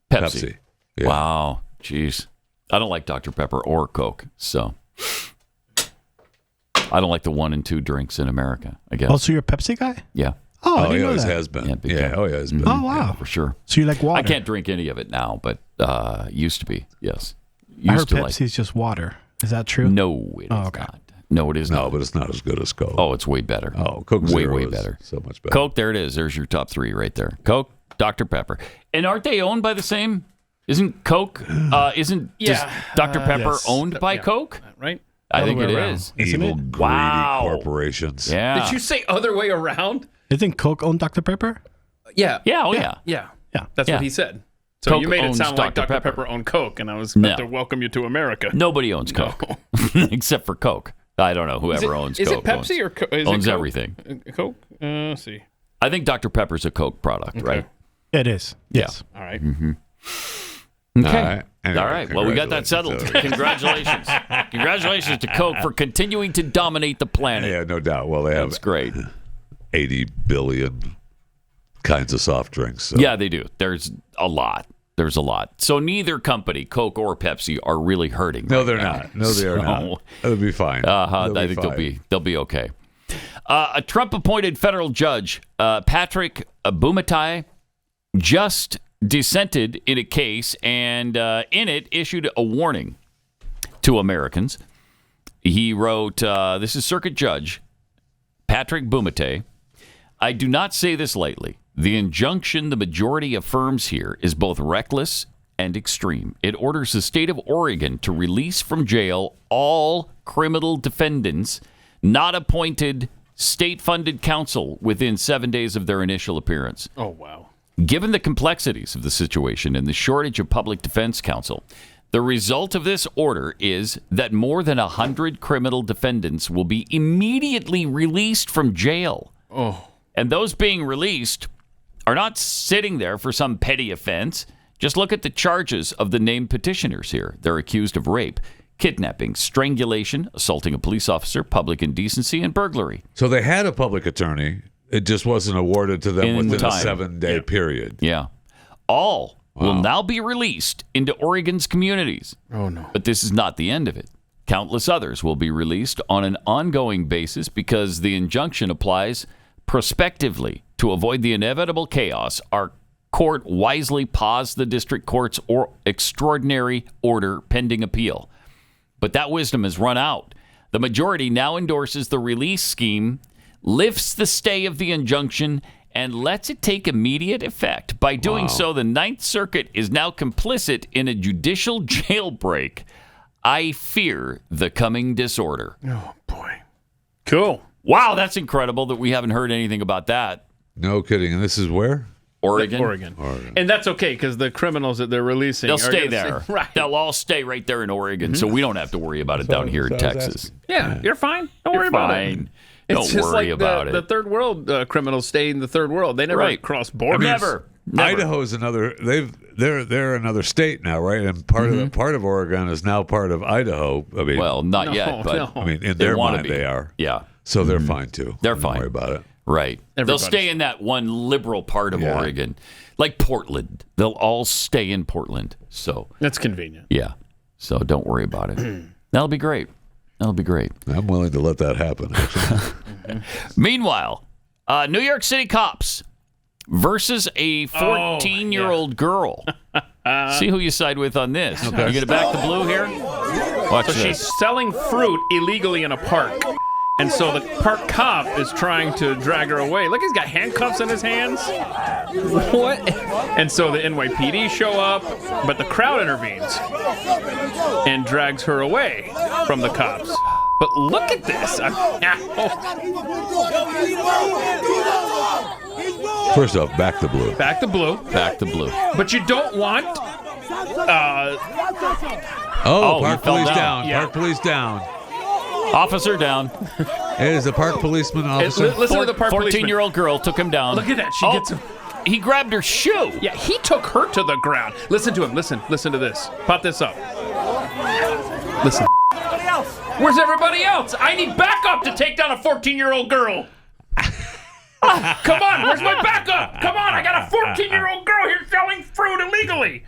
Pepsi. Yeah. Wow. Jeez. I don't like Dr. Pepper or Coke, so I don't like the 1 and 2 drinks in America, I guess. Oh, so you're a Pepsi guy? Yeah. Oh, I he didn't know always that. has been. Yeah, big Yeah, time. oh, yeah, has been. Oh, wow. Yeah, for sure. So you like water? I can't drink any of it now, but used to be, yes. I heard Used to Pepsi is just water. Is that true? No, it is not. No, it is not. No, but it's not as good as Coke. Oh, it's way better. Oh, Coke way, Zero way is better. so much better. Coke, there it is. There's your top 3 right there. Coke, Dr. Pepper. And aren't they owned by the same? Isn't Coke, isn't just Dr. Pepper owned by Coke? Right? I think it around. is. Evil, greedy corporations. Yeah. Did you say other way around? Isn't Coke own Dr. Pepper? Yeah. Yeah, oh Yeah. Yeah. That's Yeah. what he said. So Coke you made it owns sound like Dr. Dr. Pepper owned Coke, and I was about to welcome you to America. Nobody owns Coke except for Coke. I don't know. Whoever owns Coke. Is it Pepsi or is owns it Coke? everything. Coke? Let's see. I think Dr. Pepper's a Coke product, right? It is. Yes. All right. Mm-hmm. All Okay. right. Anyway, All right. Well, we got that settled. Congratulations. Congratulations to Coke for continuing to dominate the planet. Yeah, no doubt. Well, they have That's great. 80 billion kinds of soft drinks. So. Yeah, they do. There's a lot. There's a lot. So neither company, Coke or Pepsi, are really hurting. No, right they're now. not. No, they are not. They'll be fine. I think they'll be okay. A Trump-appointed federal judge, Patrick Bumatai, just dissented in a case and in it issued a warning to Americans. He wrote, this is Circuit Judge Patrick Bumatai. I do not say this lightly. The injunction the majority affirms here is both reckless and extreme. It orders the state of Oregon to release from jail all criminal defendants not appointed state-funded counsel within 7 days of their initial appearance. Oh, wow. Given the complexities of the situation and the shortage of public defense counsel, the result of this order is that more than 100 criminal defendants will be immediately released from jail. Oh. And those being released are not sitting there for some petty offense. Just look at the charges of the named petitioners here. They're accused of rape, kidnapping, strangulation, assaulting a police officer, public indecency, and burglary. So they had a public attorney. It just wasn't awarded to them within a 7-day period. Yeah. All will now be released into Oregon's communities. Oh, no. But this is not the end of it. Countless others will be released on an ongoing basis because the injunction applies prospectively. To avoid the inevitable chaos, our court wisely paused the district court's extraordinary order pending appeal. But that wisdom has run out. The majority now endorses the release scheme, lifts the stay of the injunction, and lets it take immediate effect. By doing so, the Ninth Circuit is now complicit in a judicial jailbreak. I fear the coming disorder. Oh, boy. Cool. Wow, that's incredible that we haven't heard anything about that. No kidding. And this is where? Oregon. And that's okay because the criminals that they're releasing They'll are stay gonna there. Right. They'll all stay right there in Oregon, so we don't have to worry about it down here in Texas. Yeah, you're fine. Don't You're worry about fine. it. Don't It's just worry like about the it. third world criminals stay in the third world. They never cross borders. Never. Idaho's another. They're another state now, right? And part of Oregon is now part of Idaho. I mean, Well, not yet, but I mean, in they their wanna mind, be. they are. Yeah. So they're fine too. They're Don't fine. worry about it. Right. They'll Everybody's- stay in that one liberal part of Oregon, like Portland. They'll all stay in Portland. So That's convenient. yeah. So don't worry about it. That'll be great. That'll be great. I'm willing to let that happen. Actually. Meanwhile, New York City cops versus a 14-year-old girl. See who you side with on this. Okay. You get it back to blue here? Watch So this. she's selling fruit illegally in a park. And so the park cop is trying to drag her away. Look, he's got handcuffs in his hands. What? And so the NYPD show up, but the crowd intervenes and drags her away from the cops. But look at this. First off, back to blue. Back to blue. Back to blue. But you don't want... Park he fell police down. down. Yeah. Park police down. Officer down. Is a park policeman officer? Listen to the park policeman. 14-year-old girl took him down. Look at that. She gets him. He grabbed her shoe. Yeah, he took her to the ground. Listen to him. Listen to this. Pop this up. Listen. Where's everybody else? I need backup to take down a 14-year-old girl. Come on, where's my backup? Come on, I got a 14-year-old girl here selling fruit illegally.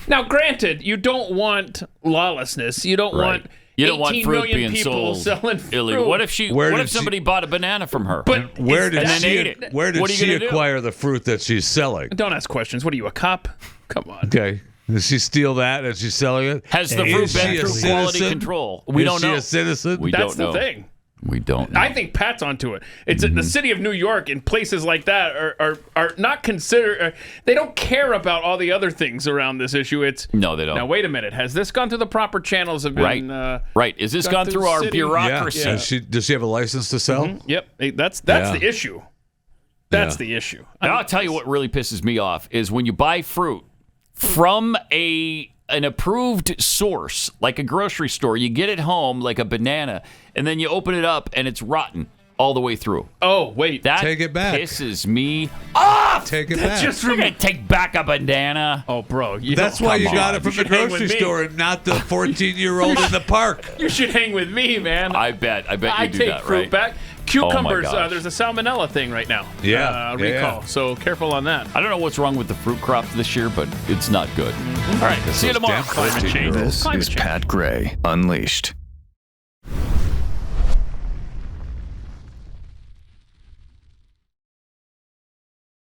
Now, granted, you don't want lawlessness. You don't want. You don't want 18 fruit million being people sold selling fruit. illegal. What if somebody bought a banana from her? But where did What are you she gonna do? acquire the fruit that she's selling? Don't ask questions. What are you, a cop? Come on. Okay. Did she steal that and she's selling it? Has the fruit been through quality control? We don't know. Is she a citizen? don't That's know. the thing. We don't know. I think Pat's onto it. It's the city of New York and places like that are not considered. They don't care about all the other things around this issue. No, they don't. Now wait a minute. Has this gone through the proper channels? Have been right? Is this gone through our city? bureaucracy? Yeah. Does she have a license to sell? Yep. That's the issue. That's the issue. And I'll tell you what really pisses me off is when you buy fruit from an approved source, like a grocery store, you get it home like a banana, and then you open it up and it's rotten all the way through. Oh, wait. That take it back. Pisses me off. Take it back. Just for me to take back a banana. Oh, bro. That's why you got it from the grocery store and not the 14-year-old in the park. You should hang with me, man. I bet you do that, right? I take fruit back. Cucumbers, Oh, there's a salmonella thing right now. Yeah. Recall. So careful on that. I don't know what's wrong with the fruit crop this year, but it's not good. All right. See you tomorrow. This is Pat Gray Unleashed.